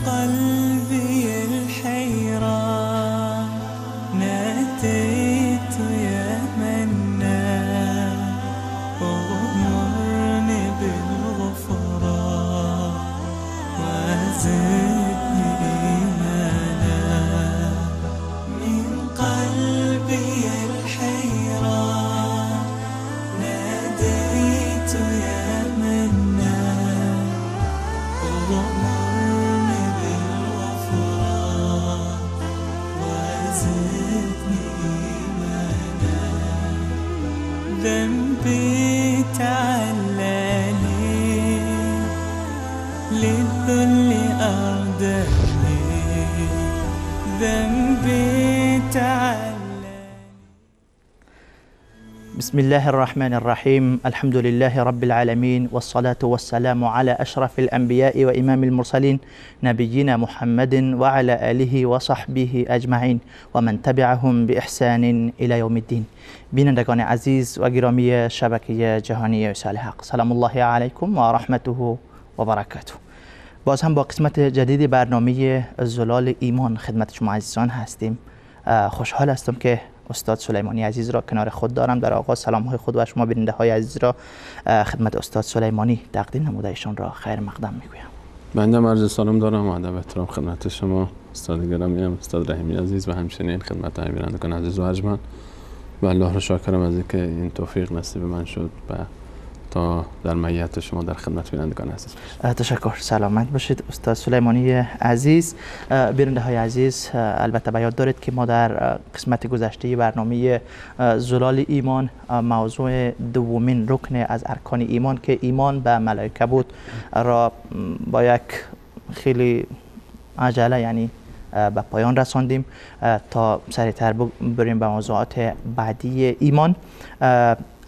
قلبي الحيران ناديت يا منان أغمرني بالغفران وزدني إيمانا من قلبي الحيران ناديت يا منان أغمرني بالغفران وزدني إيمانا ذنبي تعلاني للذل أردني ذنبي تعلاني. بسم الله الرحمن الرحيم. الحمد لله رب العالمين والصلاة والسلام على أشرف الأنبياء وإمام المرسلين نبينا محمد وعلى آله وصحبه أجمعين ومن تبعهم بإحسان إلى يوم الدين. بینندگان عزیز و گرامی شبکه جهانی وصال حق، سلام الله علیکم و رحمته و برکاته. باز هم با قسمت جدید برنامه زلال ایمان خدمت شما عزیزان هستیم. خوشحال هستم که استاد سلیمانی عزیز را کنار خود دارم. در آغاز سلام های خود و شما بیننده های عزیز را خدمت استاد سلیمانی تقدیم نموده ایشان را خیر مقدم میگویم. بنده عرض سلام دارم و ادب و احترام خدمت شما استاد گرامی، استاد رحیمی عزیز و همچنین خدمت همه بینندگان عزیز و ارجمند. و الله را شاکرم از اینکه این توفیق نصیب من شد و تا در معیت شما در خدمت بینندگان عزیز باشید. تشکر. سلامت باشید استاد سلیمانی عزیز. بیننده های عزیز، البته به یاد دارید که ما در قسمت گذشته برنامه زلال ایمان موضوع دومین رکن از ارکان ایمان که ایمان به ملائکه بود را با یک خیلی عجله یعنی به پایان رساندیم تا سریعتر بریم به موضوعات بعدی ایمان.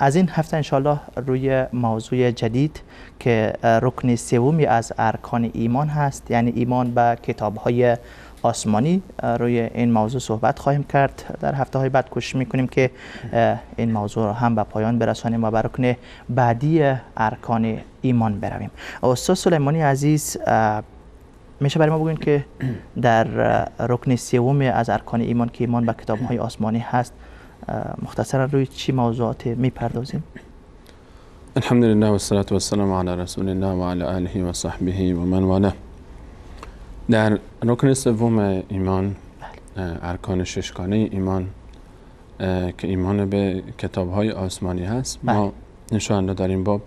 از این هفته انشالله روی موضوع جدید که رکن سومی از ارکان ایمان هست، یعنی ایمان به کتاب‌های آسمانی، روی این موضوع صحبت خواهیم کرد. در هفته‌های بعد کوشش می‌کنیم که این موضوع را هم به پایان برسانیم و به رکن بعدی ارکان ایمان برویم. استاد سلیمانی عزیز، میشه برای ما بگوین که در رکن سوم از ارکان ایمان که ایمان به کتاب‌های آسمانی هست مختصرا روی چی موضوعات میپردازیم؟ الحمدلله و الصلاة و السلام علی رسول الله و علی آله و صحبه و من والاه. در رکن سوم ایمان، ارکان ششگانه ایمان که ایمان به کتاب‌های آسمانی هست، ما ان شاء الله در این باب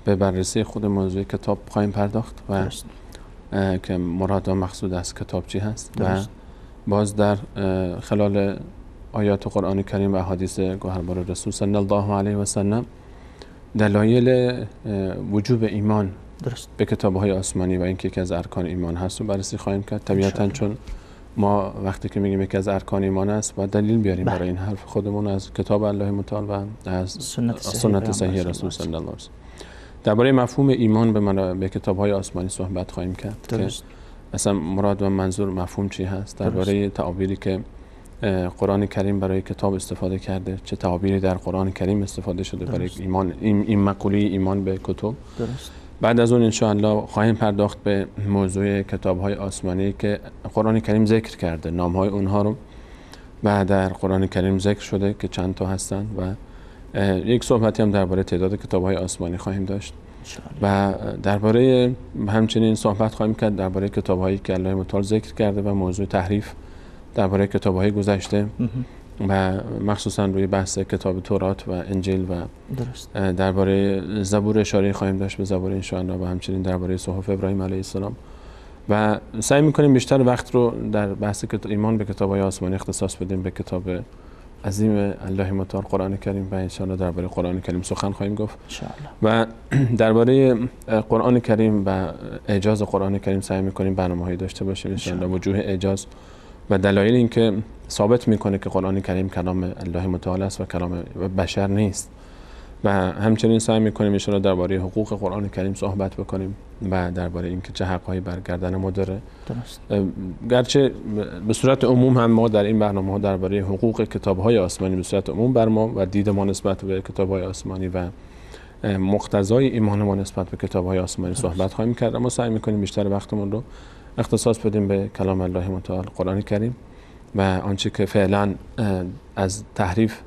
به بررسی خود موضوع کتاب خواهیم پرداخت و که مراد و مقصود از کتاب چی هست و باز در خلال آیات قرآن کریم و احادیث گوهربار رسول صلی الله علیه و سلم دلایل وجوب ایمان به کتاب‌های آسمانی و اینکه یکی از ارکان ایمان هست و بررسی خواهیم کرد. طبیعتاً چون ما وقتی که میگیم یکی از ارکان ایمان است باید دلیل بیاریم برای این حرف خودمون از کتاب الله متعال و از سنت صحیح رسول صلی الله علیه و سلم. درباره مفهوم ایمان به کتاب‌های آسمانی صحبت خواهیم کرد که اصلا مراد و منظور مفهوم چی هست، درباره تعابیری که قرآن کریم برای کتاب استفاده کرده، چه تعابیری در قرآن کریم استفاده شده برای ایمان، این مقوله ایمان به کتب. بعد از اون ان شاء الله خواهیم پرداخت به موضوع کتاب‌های آسمانی که قرآن کریم ذکر کرده، نام‌های اونها رو بعد در قرآن کریم ذکر شده که چند تا هستند و یک صحبتی هم درباره تعداد کتاب‌های آسمانی خواهیم داشت و درباره همچنین صحبت خواهیم کرد درباره کتاب‌هایی که الله متعال ذکر کرده و موضوع تحریف درباره کتاب‌های گذشته و مخصوصا روی بحث کتاب تورات و انجیل و درباره زبور اشاره خواهیم داشت به زبور ان شاء الله و همچنین درباره صحف ابراهیم علیه السلام و سعی می‌کنیم بیشتر وقت رو در بحث ایمان به کتاب‌های آسمانی اختصاص بدیم به کتاب عظیم الله متعال قرآن کریم و ان شاء الله درباره قرآن کریم سخن خواهیم گفت و درباره قرآن کریم و اعجاز قرآن کریم سعی می‌کنیم برنامه‌هایی داشته باشیم ان شاء الله، وجوه اعجاز و دلایل اینکه ثابت میکنه که قرآن کریم کلام الله متعال است و کلام بشر نیست و همچنین سعی میکنیم ان شاء الله درباره حقوق قرآن کریم صحبت بکنیم و درباره اینکه چه حق‌هایی بر گردن ما داره. گرچه به صورت عموم هم ما در این برنامه‌ها درباره حقوق کتاب‌های آسمانی به صورت عموم بر ما و دید ما نسبت به کتاب‌های آسمانی و مقتضای ایمان ما نسبت به کتاب‌های آسمانی صحبت خواهیم کرد، اما سعی می‌کنیم بیشتر وقتمون رو اختصاص بدیم به کلام الله متعال قرآن کریم و آنچه که فعلا از تحریف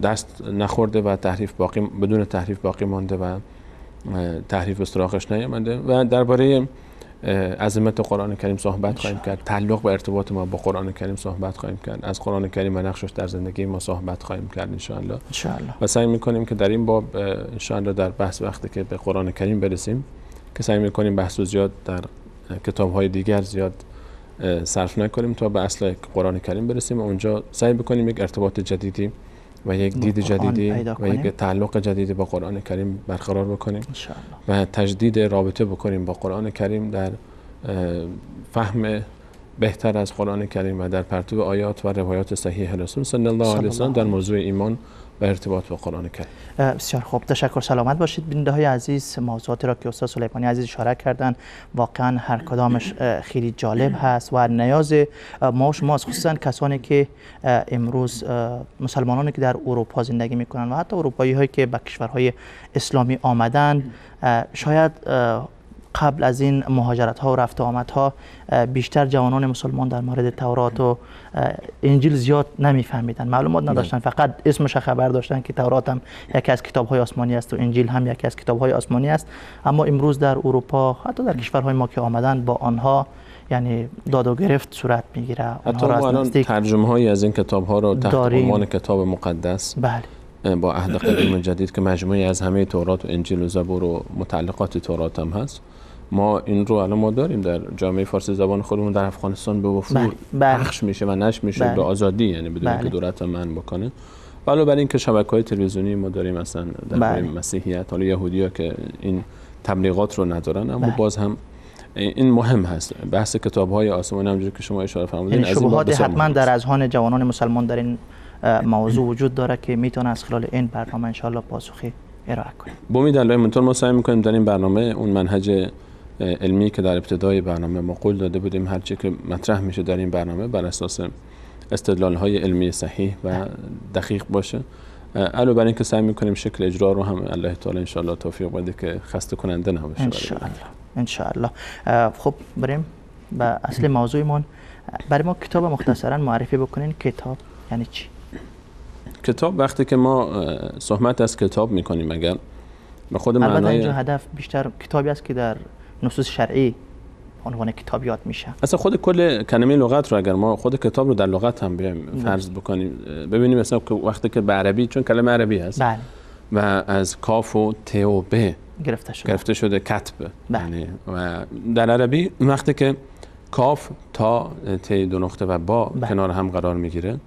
دست نخورده و تحریف باقی بدون تحریف باقی مانده و تحریف به سراغش نیامده و درباره عظمت قرآن کریم صحبت خواهیم کرد، تعلق به ارتباط ما با قرآن کریم صحبت خواهیم کرد، از قرآن کریم و نقشش در زندگی ما صحبت خواهیم کرد ان شاء الله. و سعی می‌کنیم که در این باب ان شاء الله در بحث وقتی که به قرآن کریم برسیم که سعی می‌کنیم بحث زیاد در کتاب‌های دیگر زیاد صرف نکنیم تا به اصل قرآن کریم برسیم و اونجا سعی بکنیم یک ارتباط جدیدی و یک دید جدیدی و یک تعلق جدیدی با قرآن کریم برقرار بکنیم و تجدید رابطه بکنیم با قرآن کریم در فهم بهتر از قرآن کریم و در پرتو آیات و روایات صحیح رسول صلی الله علیه و سلم در موضوع ایمان و ارتباط با قرآن کریم. بسیار خوب، تشکر، سلامت باشید. بیننده های عزیز، موضوعاتی را که استاد سلیمانی عزیز اشاره کردن واقعا هر کدامش خیلی جالب هست و نیاز ما و شما، خصوصا کسانی که امروز مسلمانانی که در اروپا زندگی میکنن و حتی اروپایی هایی که به کشورهای اسلامی آمدن، شاید قبل از این مهاجرت ها و رفت و آمد ها بیشتر جوانان مسلمان در مورد تورات و انجیل زیاد نمیفهمیدن، معلومات نداشتن، فقط اسمش خبر داشتن که تورات هم یکی از کتاب های آسمانی است و انجیل هم یکی از کتاب های آسمانی است. اما امروز در اروپا حتی در کشورهای ما که آمدن با آنها یعنی داد و گرفت صورت میگیره. حتی ما الان ترجمه هایی از این کتاب ها رو تحت عنوان کتاب مقدس با عهد قدیم و جدید که مجموعی از همه تورات و انجیل و زبور و متعلقات تورات هم هست، ما این رو الان ما داریم در جامعه فارسی زبان خودمون در افغانستان به وفور پخش میشه و نشر میشه به آزادی، یعنی بدون اینکه دولت منع بکنه. علاوه بر این که شبکه‌های تلویزیونی ما داریم مثلا در مسیحیت، حالا یهودی‌ها که این تبلیغات رو ندارن، اما باز هم این مهم هست. بحث کتاب‌های آسمانی همونجوری که شما اشاره فرمودین، از این شبهات حتما در اذهان جوانان مسلمان در این موضوع وجود داره که میتونه از خلال این برنامه ان شاء الله پاسخی ارائه کنیم. با امید الله منطور ما سعی می‌کنیم در این برنامه اون منهج علمی که در ابتدای برنامه ما قول داده بودیم هر چی که مطرح میشه در این برنامه بر اساس استدلال‌های علمی صحیح و دقیق باشه. علاوه بر این که سعی می‌کنیم شکل اجرا رو هم الله تعالی ان شاء الله توفیق بده که خسته کننده نباشه ان شاء الله. خب بریم به اصل موضوعمون. برای ما کتاب مختصرا معرفی بکنین. کتاب یعنی چی؟ کتاب وقتی که ما صحبت از کتاب می‌کنیم اگر به خود معنای البته اینجا هدف بیشتر کتابی است که در نصوص شرعی عنوان کتابیات میشه. اصلا خود کل کلمه لغت رو اگر ما خود کتاب رو در لغت هم بیایم فرض بکنیم ببینیم مثلا که وقتی که به عربی، چون کلمه عربی هست و از کاف و ت و ب گرفته شده کتب، یعنی و در عربی وقتی که کاف تا ت دو نقطه و با کنار هم قرار میگیره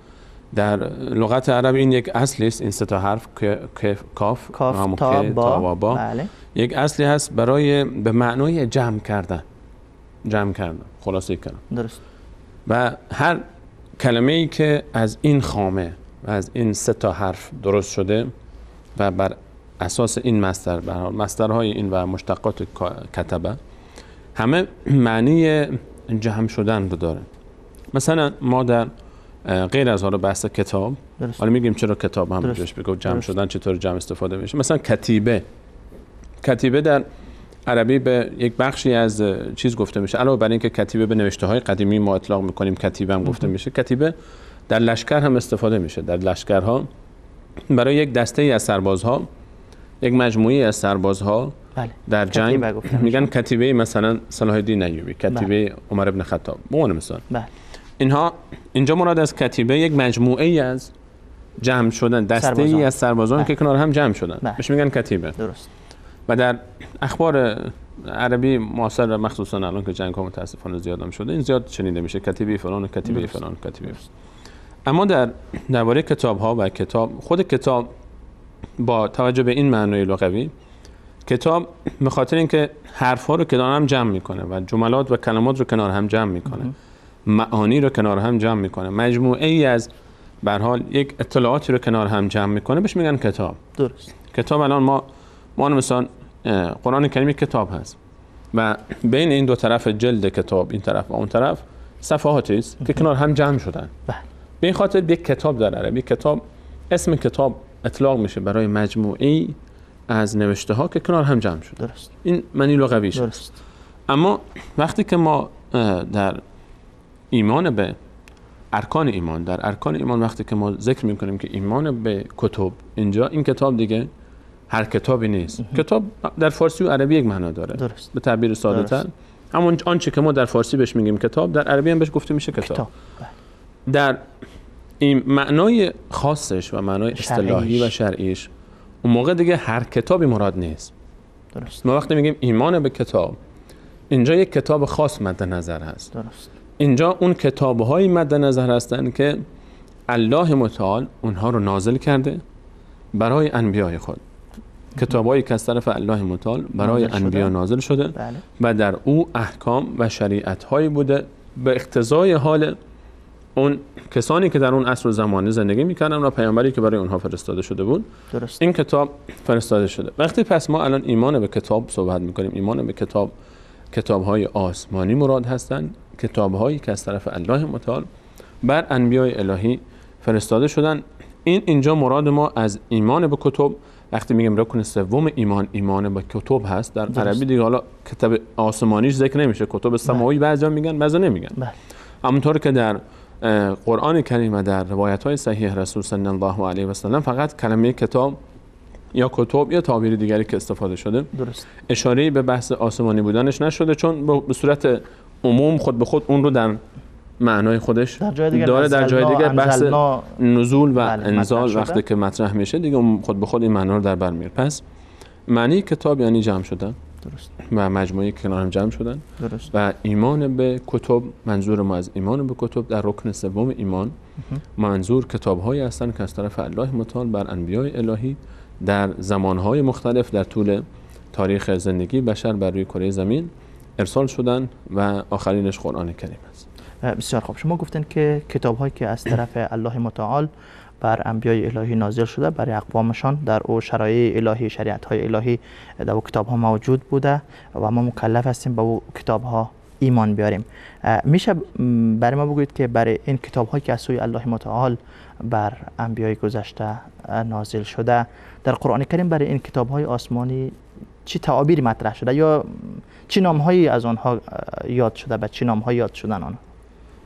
در لغت عربی این یک اصلی است. این سه تا حرف کاف تا با یک اصلی هست برای به معنای جمع کردن، خلاصه کردن. درست. و هر کلمه ای که از این خامه و از این سه تا حرف درست شده و بر اساس این مصدرهای این و مشتقات کتبه همه معنی جمع شدن رو داره. مثلا ما در غیر از حالا بحث کتاب حالا میگیم چرا کتاب هم جوش بگو جمع شدن چطور جمع استفاده میشه. مثلا کتیبه در عربی به یک بخشی از چیز گفته میشه. علاوه بر اینکه کتیبه به نوشته های قدیمی ما اطلاق میکنیم کتیبه هم گفته میشه. کتیبه در لشکر هم استفاده میشه. در لشکرها برای یک دسته ای از سربازها، یک مجموعه از سربازها در جنگ میگن کتیبه، مثلا صلاح الدین ایوبی، کتیبه عمر بن خطاب به عنوان مثال. اینجا مراد از کتیبه یک مجموعه ای از جمع شدن، دسته ای از سربازان که کنار هم جمع شدن، بهش میگن کتیبه. درست. و در اخبار عربی معاصر و مخصوصا الان که جنگ ها متاسفانه زیاد هم شده این زیاد شنیده میشه کتیبه فلان و کتیبه فلان و کتیبه. اما درباره کتاب ها و خود کتاب با توجه به این معنای لغوی، کتاب به خاطر اینکه حرف ها رو کنار هم جمع میکنه و جملات و کلمات رو کنار هم جمع میکنه، معانی رو کنار هم جمع میکنه، مجموعه ای از به هر حال یک اطلاعاتی رو کنار هم جمع میکنه، بهش میگن کتاب. درست. کتاب الان ما مثلا قرآن کریم کتاب هست و بین این دو طرف جلد کتاب، این طرف و اون طرف، صفحاتی است که کنار هم جمع شدن. به این خاطر یک کتاب در عربی، اسم کتاب اطلاق میشه برای مجموعی از نوشته ها که کنار هم جمع شده. درست. این معنی لغویش. درست. اما وقتی که ما در ایمان به ارکان ایمان، در ارکان ایمان وقتی که ما ذکر میکنیم که ایمان به کتب، اینجا این کتاب دیگه هر کتابی نیست. کتاب در فارسی و عربی یک معنا داره. درست. به تعبیر ساده تر همون آنچه که ما در فارسی بهش میگیم کتاب، در عربی هم بهش گفته میشه کتاب. در این معنای خاصش و معنای اصطلاحی و شرعیش اون موقع دیگه هر کتابی مراد نیست. درست. ما وقتی میگیم ایمان به کتاب، اینجا یک کتاب خاص مد نظر هست. درست. اینجا اون کتاب‌های مد نظر هستند که الله متعال اونها رو نازل کرده برای انبیای خود. کتاب‌هایی که از طرف الله متعال برای انبیا نازل شده. بله. و در او احکام و شریعت‌هایی بوده به اقتضای حال اون کسانی که در اون عصر و زمانه زندگی می‌کردن و پیامبری که برای اونها فرستاده شده بود. درست. این کتاب فرستاده شده. وقتی پس ما الان ایمان به کتاب صحبت می‌کنیم، ایمان به کتاب‌های آسمانی مراد هستند، کتاب‌هایی که از طرف الله متعال بر انبیاء الهی فرستاده شدن. اینجا مراد ما از ایمان به کتب، وقتی میگیم رکن سوم ایمان به کتب هست. در عربی دیگه حالا کتاب آسمانیش ذکر نمیشه، کتب سماوی بعضیا میگن بعضیا نمیگن. همونطور که در قرآن کریم و در روایت‌های صحیح رسول صلی الله علیه و سلم فقط کلمه کتاب یا کتب یا تعبیر دیگری که استفاده شده، درست، اشاره به بحث آسمانی بودنش نشده، چون به صورت عموم خود به خود اون رو در معنای خودش داره. در جای دیگه بحث نزول و انزال وقتی که مطرح میشه دیگه خود به خود این معنا رو در بر میاره. پس معنی کتاب یعنی جمع شدن، درست، و مجموعه که کنار هم جمع شدن، درست. و ایمان به کتب، منظور ما از ایمان به کتب در رکن سوم ایمان منظور کتاب‌هایی هستند که از طرف الله متعال بر انبیاء الهی در زمانهای مختلف در طول تاریخ زندگی بشر بر روی کره زمین ارسال شدن و آخرینش قرآن کریم است. بسیار خوب. شما گفتن که کتاب‌هایی که از طرف الله متعال بر انبیاء الهی نازل شده برای اقوامشان، در او شرایع الهی، شریعت‌های الهی در او کتاب‌ها موجود بوده و ما مکلف هستیم به او کتاب‌ها ایمان بیاریم. میشه برای ما بگویید که برای این کتاب‌هایی که از سوی الله متعال بر انبیاء گذشته نازل شده در قرآن کریم برای این کتاب‌های آسمانی چی تعابیری مطرح شده یا چی نام‌هایی از آنها یاد شده، به چی نام‌هایی یاد شدن آنها؟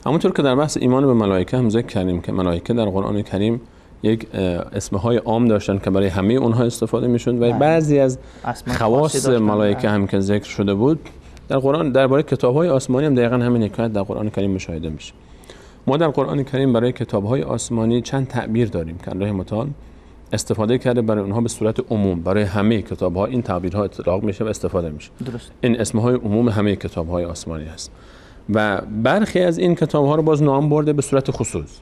همونطور که در بحث ایمان به ملائکه هم ذکر کردیم که ملائکه در قرآن کریم یک اسمهای عام داشتن که برای همه اونها استفاده میشد و بعضی از خواص ملائکه هم که ذکر شده بود در قرآن درباره کتاب‌های آسمانی هم دقیقاً همین حکایت در قرآن کریم مشاهده میشه. ما در قرآن کریم برای کتاب‌های آسمانی چند تعبیر داریم که الله متعال استفاده کرده برای اونها به صورت عموم، برای همه کتاب‌ها این تعبیرها اطلاق میشه و استفاده میشه. درست. این اسمهای عموم همه کتاب‌های آسمانی هست و برخی از این کتاب‌ها رو باز نام برده به صورت خصوص.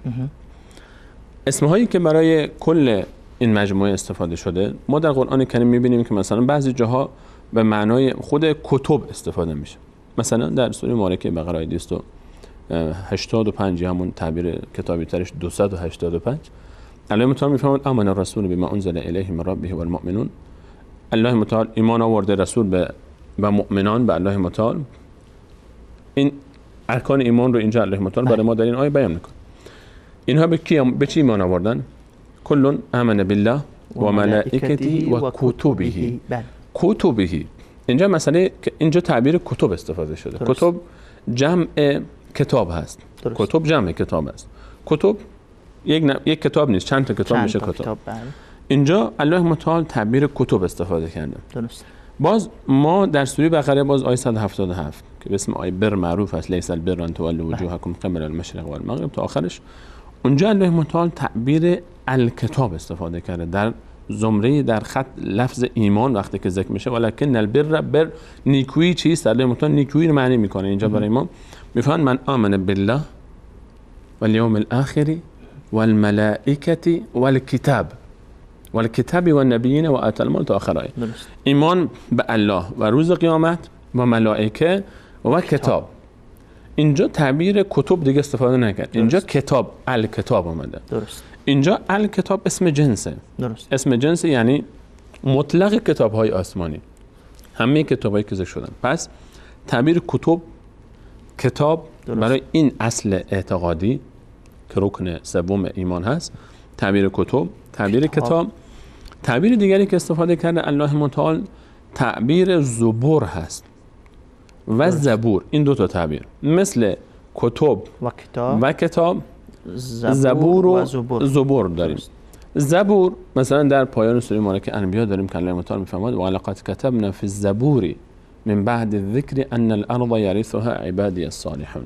اسمهایی که برای کل این مجموعه استفاده شده ما در قرآن کریم می‌بینیم که مثلا بعضی جاها به معنای خود کتب استفاده میشه. مثلا در سوره مبارکه بقره 285 همون تعبیر کتابی ترش 285 الله متعال میفرماید آمن الرسول بما انزل الیه من ربه والمؤمنون. الله متعال ایمان آورده رسول به و مؤمنان به الله متعال. این ارکان ایمان رو اینجا الله متعال برای ما در این آیه بیان میکنه. اینها به چی ایمان آوردن؟ کل آمن بالله و ملائکته و کتبه. کتبه اینجا مسئله که اینجا تعبیر کتب استفاده شده. درست. کتب جمع کتاب هست. درست. کتب جمع کتاب است. کتب یک کتاب نیست، چند تا کتاب میشه کتاب. اینجا الله متعال تعبیر کتب استفاده کرده. درست. باز ما در سوره بقره باز آیه 177 که به اسم آیه بر معروف است، لیس البر ان تولوا وجوهکم قبل المشرق والمغرب تا آخرش، اونجا الله متعال تعبیر الکتاب استفاده کرده در زمره در خط لفظ ایمان وقتی که ذکر میشه ولکن البر بر نیکویی چیست؟ الله متعال نیکویی رو معنی میکنه اینجا برای ما. میفهمن من آمن بالله والیوم الاخر والملائکه والکتاب والنبیین و آتى المال تا آخر آیه. ایمان به الله و روز قیامت و ملائکه و کتاب. اینجا تعبیر کتب دیگه استفاده نکرد. اینجا کتاب الکتاب اومده. درست. اینجا الکتاب اسم جنسه. درست. اسم جنس یعنی مطلق کتاب‌های آسمانی، همه کتابایی که ذکر شدن. پس تعبیر کتاب درست. برای این اصل اعتقادی که رکن سوم ایمان هست، تعبیر کتاب. تعبیر دیگری که استفاده کرده الله متعال تعبیر زبور هست. و زبور. این دو تا تعبیر مثل کتب و کتاب زبور و زبور داریم. درست. زبور مثلا در پایان سوره مبارکه انبیا داریم که الله تعالی میفرماد و لقد كتبنا في الزبور من بعد الذکر ان الارض یرثها عبادی الصالحون.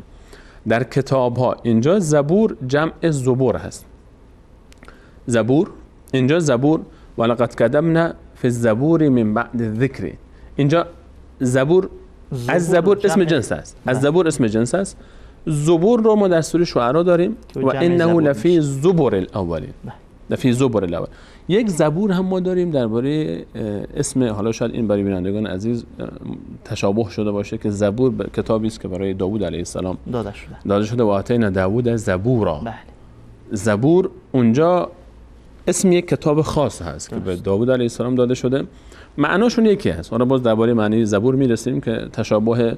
در کتاب ها اینجا زبور جمع زبور هست. زبور اینجا زبور و لقد كتبنا في الزبور من بعد الذکر. اینجا زبور از زبور اسم جنس است. از زبور اسم جنس است. زبور رو ما در سوره شعرا داریم و انه لفی زبور الاولین. لفی زبور الاول. یک زبور هم ما داریم درباره اسم، حالا شاید این برای بینندگان عزیز تشابه شده باشه که زبور کتابی است که برای داوود علیه السلام داده شده و آتینا داوود زبورا. بله. زبور اونجا اسم یک کتاب خاص هست که به داوود علیه السلام داده شده. معناشون یکی هست. حالا باز درباره معنی زبور میرسیم که تشابه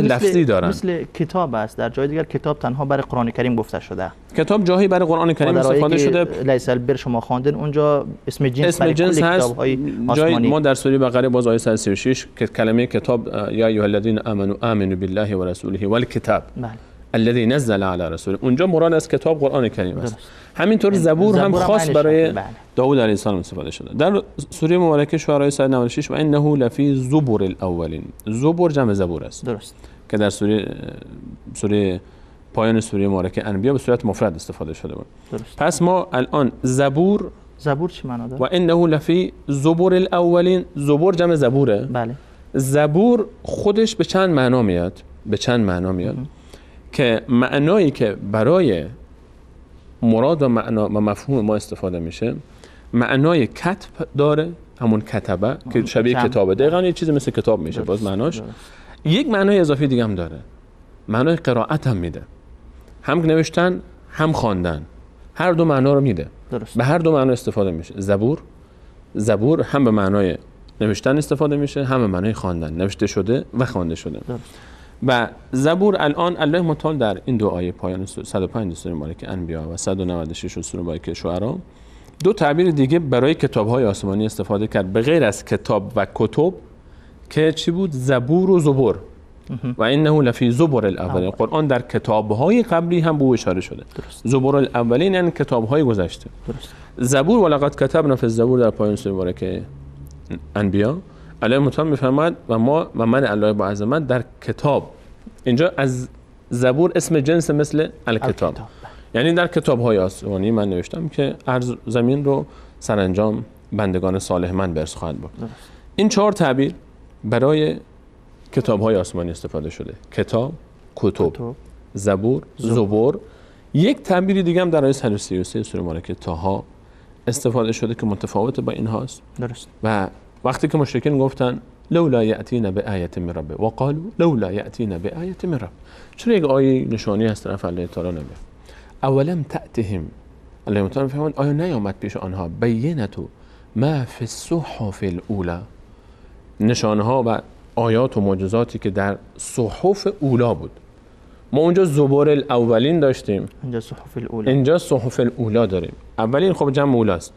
لفظی دارن. مثل کتاب است. در جای دیگر کتاب تنها برای قرآن کریم گفته شده. کتاب جاهی برای قرآن کریم استفاده شده. لیس البر شما خواندن اونجا اسم جنس برای کل کتاب‌های آسمانی. ما در سوره بقره باز آیه 136 که کلمه کتاب یا ایها الذین آمنوا بالله و رسوله والکتاب الذي نزل على رسوله، اونجا مراد از کتاب قرآن کریم است. همینطور زبور هم خاص برای داوود علیه السلام استفاده شده. در سوره مبارکه شعراء 196 و انه لفی زبور الاولین. زبور جمع زبور است. درست. که در سوره پایان سوره مبارکه انبیا به صورت مفرد استفاده شده بود. درست. پس ما الان زبور چی معنا داره؟ و انه لفی زبور الاولین. زبور جمع زبوره. بله. زبور خودش به چند معنا میاد. که معنایی که برای مراد و معنا و مفهوم ما استفاده میشه معنای کتب داره، همون کتبه که شبیه کتابه، دقیقاً یه چیزی مثل کتاب میشه باز معناش. یک معنای اضافی دیگه هم داره، معنای قرائت هم میده، هم نوشتن هم خواندن، هر دو معنا رو میده. درست. به هر دو معنا استفاده میشه. زبور هم به معنای نوشتن استفاده میشه، هم به معنای خواندن، نوشته شده و خوانده شده. درست. و زبور الان الله متعال در این دو آیه پایان 105 سوره مبارکه انبیا و 196 سوره مبارکه شعرا دو تعبیر دیگه برای کتاب‌های آسمانی استفاده کرد به غیر از کتاب و کتب که چی بود؟ زبور و زبور. و انه لفی زبور الاولین. قرآن در کتاب‌های قبلی هم به او اشاره شده. درست. زبور الاولین یعنی کتاب‌های گذشته. درست. زبور و لقد کتبنا فی الزبور در پایان سوره مبارکه انبیا الله متعال میفرماد و من الله با عظمت در کتاب. اینجا از زبور اسم جنس مثل الکتاب. یعنی در کتاب‌های آسمانی من نوشتم که ارض زمین رو سرانجام بندگان صالح من به ارث خواهد برد. این 4 تعبیر برای کتاب‌های آسمانی استفاده شده. کتاب، کتب، زبور، زبور. یک تعبیر دیگه هم در آیه 133 سوره مبارکه طه استفاده شده که متفاوت با این هاست. درست. و وقتی که مشرکین گفتن لولا یأتینا بآیة من ربه و قالوا لولا یأتینا بآیة من ربه، چرا یک آیه نشانی از طرف الله تعالی نمیاد؟ اولم تأتهم، الله تعالی فرمود آیا نیامد پیش آنها بینت ما فی الصحف الاولى، نشانها و آیات و معجزاتی که در صحف اولا بود. ما اونجا زبور الاولین داشتیم، اینجا صحف الاولا داریم. اولین خب جمع اولاست.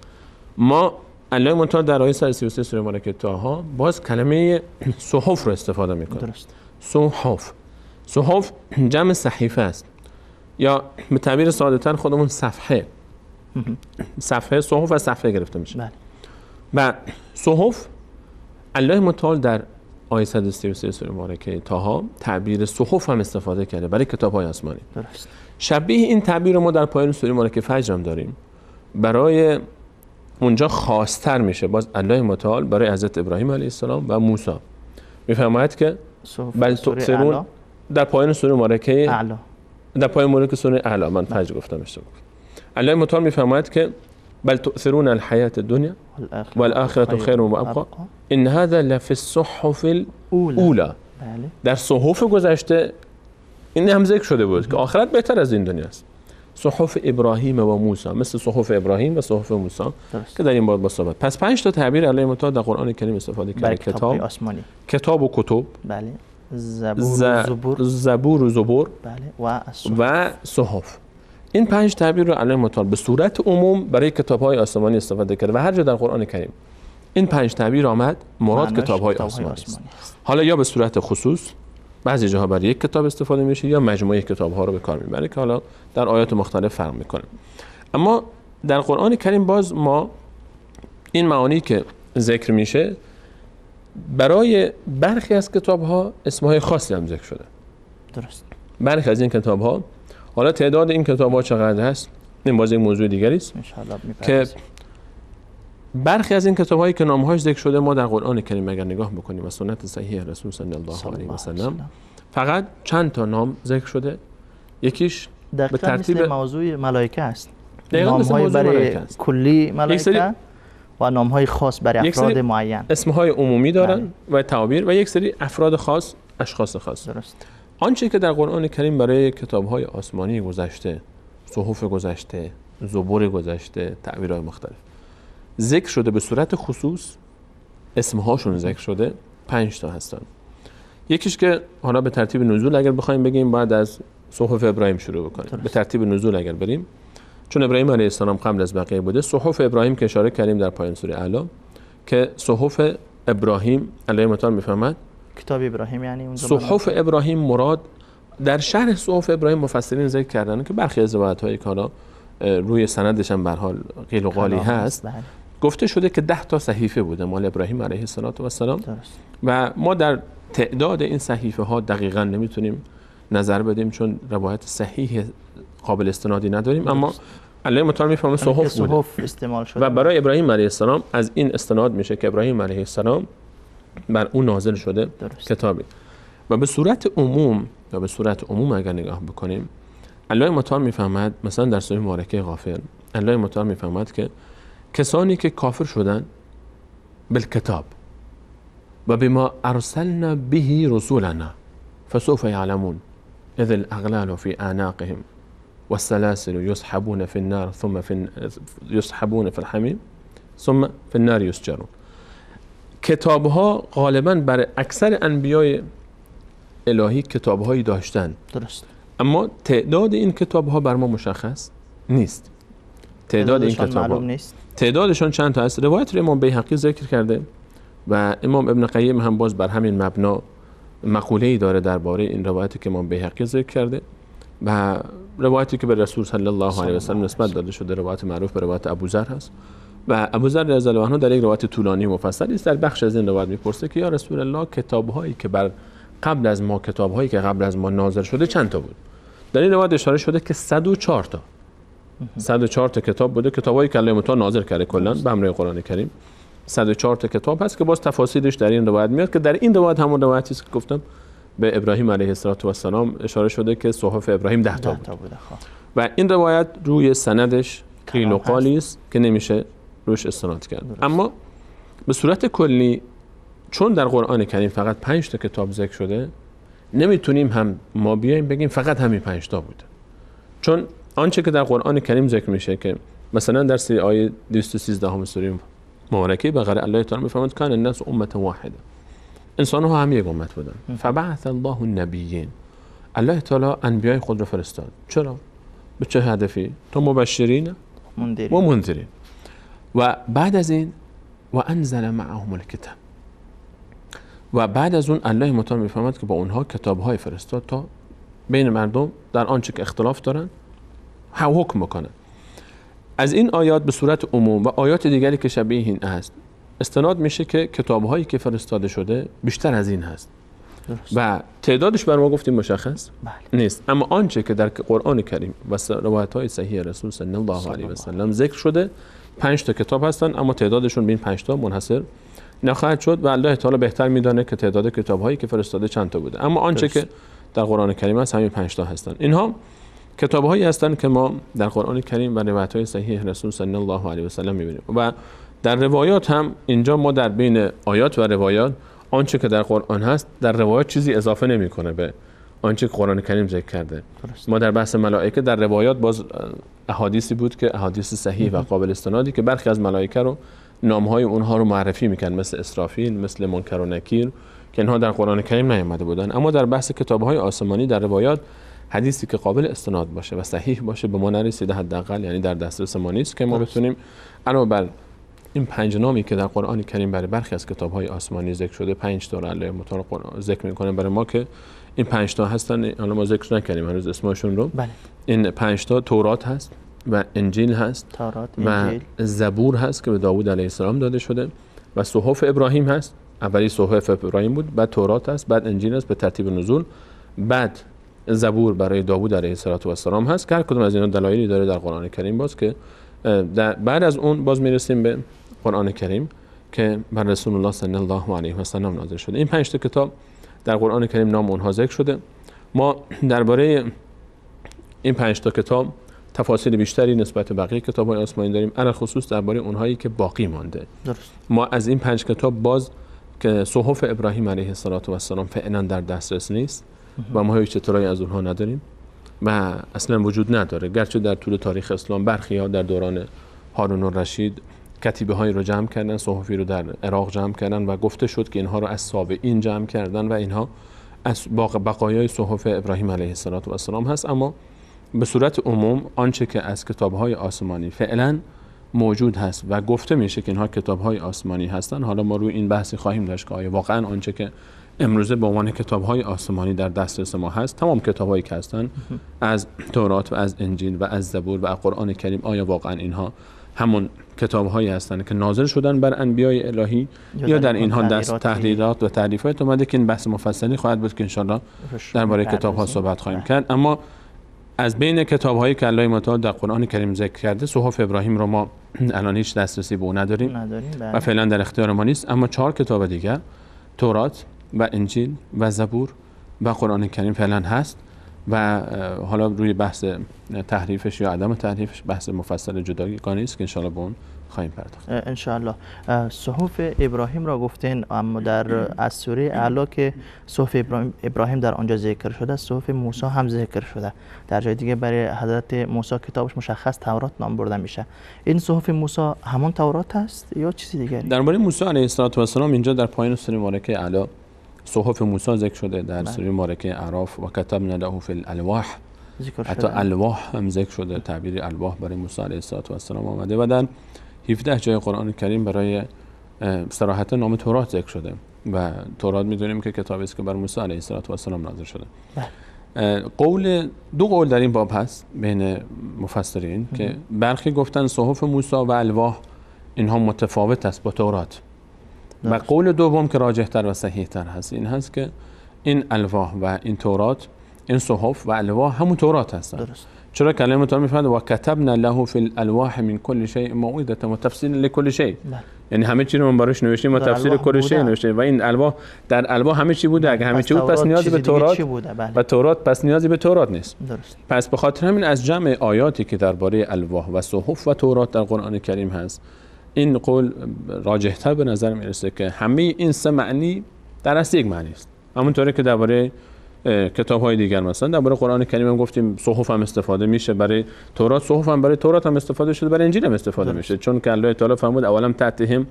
ما الله متعال در آیه 133 سوره مبارکه طه باز کلمه صحف رو استفاده میکنه. درست. صحف جمع صحیفه است، یا به تعبیر ساده‌تر خودمون صفحه. صحف از صفحه گرفته میشه. بله. و صحف الله متعال در آیه 133 سوره مبارکه طه تعبیر صحف هم استفاده کرده برای کتاب‌های آسمانی. درست. شبیه این تعبیر رو ما در پایان سوره مبارکه فجر هم داریم. برای اونجا خاص‌تر میشه باز الله متعال برای حضرت ابراهیم علیه السلام و موسی میفرماید که بل تؤثرون در پایان سوره مبارکه اعلی، در پایان مبارکه سوره اعلی، من فجر گفتم اشتباه. الله متعال میفرماید که بل تؤثرون الحیاة الدنیا والآخرة خیر و ابقا ان هذا لفی الصحف الاولى. در صحف گذشته این هم ذکر شده بود که آخرت بهتر از این دنیا است. صحف ابراهیم و موسی، مثل صحف ابراهیم و صحف موسی که در این باب با صحبت. پس 5 تا تعبیر الله متعال در قرآن کریم استفاده کرده. کتاب آسمانی، کتاب و کتب، بله، زبور و زبور، بله، و صحف. این 5 تعبیر رو الله متعال به صورت عموم برای کتاب‌های آسمانی استفاده کرده و هر جا در قرآن کریم این 5 تعبیر آمد مراد معناش کتاب‌های آسمانی است. حالا یا به صورت خصوص بعضی جاها برای یک کتاب استفاده میشه یا مجموعه کتاب‌ها رو به کار میبره که حالا در آیات مختلف فرق میکنه. اما در قرآن کریم باز ما این معانی که ذکر میشه برای برخی از کتاب‌ها اسمهای خاصی هم ذکر شده. درست. برخی از این کتاب‌ها، حالا تعداد این کتاب‌ها چقدر هست این باز یک موضوع دیگری است که برخی از این کتاب‌هایی که نام‌هاش ذکر شده ما در قرآن کریم اگر نگاه بکنیم و سنت صحیح رسول صلی الله علیه و سلم فقط چند تا نام ذکر شده. یکیش به ترتیب مثل موضوع ملائکه است. نام‌های برای کلی ملائکه و نام‌های خاص برای افراد معین. اسم‌های عمومی دارن و تعابیر و یک سری افراد خاص، اشخاص خاص. درست. آنچه که در قرآن کریم برای کتاب‌های آسمانی گذشته، صحف گذشته، زبور گذشته، تعبیرهای مختلف ذکر شده به صورت خصوص، اسمهاشون ذکر شده 5 تا هستن. یکیش که حالا به ترتیب نزول اگر بخوایم بگیم بعد از صحف ابراهیم شروع بکنیم. به ترتیب نزول اگر بریم چون ابراهیم علیه السلام قبل از بقیه بوده، صحف ابراهیم که اشاره کردیم در پایان سوره اعلی که صحف ابراهیم علیه السلام میفهمد کتاب ابراهیم یعنی اون صحف ابراهیم مراد در شرح صحف ابراهیم مفسرین ذکر کردن که برخی از روایت‌هایی که حالا روی سندش هم به هر حال قیل و قالی هست گفته شده که 10 تا صحیفه بوده مال ابراهیم علیه السلام و ما در تعداد این صحیفه ها دقیقاً نمیتونیم نظر بدیم چون روایت صحیح قابل استنادی نداریم. اما علیه مطالب میفهمه صحف بوده استعمال شده و برای ابراهیم علیه السلام از این استناد میشه که ابراهیم علیه السلام بر اون نازل شده کتابی. و به صورت عموم اگر نگاه بکنیم الله متعال میفهمد مثلا در سوره مبارکه غافر الله متعال میفهمد که کسانی که کافر شدن بالکتاب و بما ارسلنا به رسولنا فسوف يعلمون اذ الاغلال في اعناقهم والسلاسل يسحبون في النار ثم يسحبون في الحميم ثم في النار يسجرون. کتاب‌ها غالباً برای اکثر انبیای الهی کتاب‌هایی داشتن. درست. اما تعداد این کتاب‌ها بر ما مشخص نیست. تعداد این کتاب‌ها نیست. تعدادشون چند تا است؟ روایت امام بیهقی ذکر کرده و امام ابن قیم هم باز بر همین مبنا مقوله‌ای داره درباره این روایتی که امام بیهقی ذکر کرده و روایتی که به رسول صلی الله علیه و سلم نسبت داده شده روایت معروف به روایت ابوذر هست و ابوذر رضی الله عنه در یک روایت طولانی مفصلی است در بخش از این روایت میپرسه که یا رسول الله کتاب‌هایی که قبل از ما نازل شده چند تا بود؟ در این روایت اشاره شده که 104 تا 104 تا کتاب بوده، کتابایی که الله متعال نازل کرده کلا به همراه قرآن کریم 104 تا کتاب هست که باز تفاصیلش در این روایت میاد که در این روایت همون روایتی است که گفتم به ابراهیم علیه السلام اشاره شده که صحف ابراهیم 10 تا بود. و این روایت روی سندش قیل و قالی است که نمیشه روش استناد کرد. اما به صورت کلی چون در قرآن کریم فقط 5 تا کتاب ذکر شده نمیتونیم هم ما بیایم بگیم فقط همین 5 تا بوده، چون آنچه که در قرآن کریم ذکر میشه که مثلا در سوره آیه 213 سوره مبارکه بقره الله تعالی میفرماید کان الناس امه واحده، انسان ها هم یک امت بودن. فبعث الله النبیین، الله تعالی انبیای خود رو فرستاد. چرا؟ به چه هدفی؟ تو مبشرین و منذرین. و بعد از این و انزل معهم الکتاب، و بعد از اون الله متعال میفرماید که با اونها کتاب‌های فرستاد تا بین مردم در آنچه که اختلاف دارن حکم بکنن. از این آیات به صورت عموم و آیات دیگری که شبیه این است استناد میشه که کتاب‌هایی که فرستاده شده بیشتر از این هست و تعدادش بر ما گفتیم مشخص نیست. اما آنچه که در قرآن کریم و روایت‌های صحیح رسول صلی الله علیه و سلم ذکر شده 5 تا کتاب هستن، اما تعدادشون به این 5 تا منحصر نخواهد شد و الله تعالی بهتر میدانه که تعداد کتاب‌هایی که فرستاده چند تا بوده. اما آنچه که در قرآن کریم است همین 5 تا هستن. اینها کتاب‌هایی هستند که ما در قرآن کریم و روایت‌های صحیح رسول صلی الله علیه و سلم می‌بینیم و در روایات هم اینجا ما در بین آیات و روایات آنچه که در قرآن هست در روایات چیزی اضافه نمی‌کنه به آنچه که قرآن کریم ذکر کرده. ما در بحث ملائکه در روایات باز احادیثی بود که احادیث صحیح و قابل استنادی که برخی از ملائکه رو نام‌های اونها رو معرفی می‌کنن، مثل اسرافیل، مثل منکر و نکیر که اینها در قرآن کریم نیامده بودن. اما در بحث کتاب‌های آسمانی در روایات حدیثی که قابل استناد باشه و صحیح باشه به ما نرسیده، حداقل یعنی در دسترس ما نیست که ما بتونیم علاوه بر این 5 نامی که در قرآن کریم برای برخی از کتاب‌های آسمانی ذکر شده، 5 تا الله متعال قرآن ذکر می‌کنه برای ما که این 5 تا هستن. حالا ما ذکر نکردیم هنوز اسمشون رو. بله. این 5 تا تورات هست و انجیل هست تورات، و انجیل، زبور هست که به داوود علیه السلام داده شده و صحف ابراهیم هست. اولی صحف ابراهیم بود، بعد تورات هست، بعد انجیل هست به ترتیب نزول، بعد زبور برای داوود علیه السلام هست که هر کدوم از اینا دلایلی داره در قرآن کریم. باز که بعد از اون باز میرسیم به قرآن کریم که بر رسول الله صلی الله علیه و سلم نازل شده. این 5 تا کتاب در قرآن کریم نام اونها ذکر شده. ما درباره این 5 تا کتاب تفاصیل بیشتری نسبت به بقیه کتاب‌های آسمانی داریم، علاوه خصوص درباره اونهایی که باقی مانده. درست. ما از این 5 کتاب باز که صحف ابراهیم علیه السلام فعلا در دسترس نیست و ما هیچ اطلاعی از اونها نداریم و اصلا وجود نداره، گرچه در طول تاریخ اسلام برخی‌ها در دوران هارون الرشید کتیبه‌هایی رو جمع کردن، صحفی رو در عراق جمع کردن و گفته شد که اینها رو از سابعین جمع کردن و اینها از بقایای صحف ابراهیم علیه السلام هست. اما به صورت عموم آنچه که از کتاب‌های آسمانی فعلا موجود هست و گفته میشه که اینها کتاب‌های آسمانی هستن، حالا ما روی این بحثی خواهیم داشت که آیا واقعا آنچه که امروزه به عنوان کتاب‌های آسمانی در دسترس ما هست، تمام کتاب‌هایی که هستن از تورات و از انجیل و از زبور و قرآن کریم، آیا واقعا اینها همون کتاب‌هایی هستند که نازل شدن بر انبیای الهی یا در اینها دست تحریرات و تعریفات اومده که این بحث مفصلی خواهد بود که ان شاءالله درباره کتاب‌ها صحبت خواهیم کرد. اما از بین کتاب‌هایی که الله متعال در قرآن کریم ذکر کرده، صحف ابراهیم رو ما الان هیچ دسترسی به اون نداریم و فعلا در اختیار ما نیست. اما 4 کتاب دیگر، تورات و انجیل و زبور و قرآن کریم فعلا هست و حالا روی بحث تحریفش یا عدم تحریفش بحث مفصل جداگانه است که ان شاءالله به اون خواهیم پرداخت. ان شاء الله. صحف ابراهیم را گفتین، اما در از سوره اعلی که صحف ابراهیم در آنجا ذکر شده، صحف موسی هم ذکر شده. در جای دیگه برای حضرت موسی کتابش مشخص تورات نام برده میشه. این صحف موسی همون تورات است یا چیزی دیگری؟ درباره موسی علیه السلام اینجا در پایین سوره مبارکه اعلی صحف موسی ذکر شده. در سوره مبارکه اعراف و کتبنا له فی الالواح حتی الواح هم ذکر شده. تعبیر الواح برای موسی علیه السلام آمده و در 17 جای قرآن کریم برای صراحت نام تورات ذکر شده و تورات میدونیم که کتابی است که بر موسی علیه السلام نازل شده. دو قول در این باب هست بین مفسرین که برخی گفتن صحف موسی و الواح اینها متفاوت است با تورات و قول دوم که راجح تر و صحیح تر هست این هست که این الواح و این تورات، این صحف و الواح همون تورات هستن. درست. چرا کلمه متعال میفهمد و کتبنا له فی الالواح من کل شیء موعظه و تفصیل لكل شیء، یعنی همه چی رو من براش نوشتیم و تفصیل کل شیء نوشتیم و این الواح در الواح همه چی بوده. اگه همه چی بود پس نیازی به تورات و تورات پس نیازی به تورات نیست. درست. پس به خاطر همین از جمع آیاتی که درباره الواح و صحف و تورات در قرآن کریم هست، این قول راجح‌تر به نظر میرسه که همه این سه معنی در اصل یک معنی است. همونطوری که درباره کتاب‌های دیگر مثلا درباره قرآن کریم هم گفتیم صحف هم استفاده میشه برای تورات، صحف هم برای تورات هم استفاده شده، برای انجیل هم استفاده میشه، چون که الله تعالی فرمود اولم تأتهم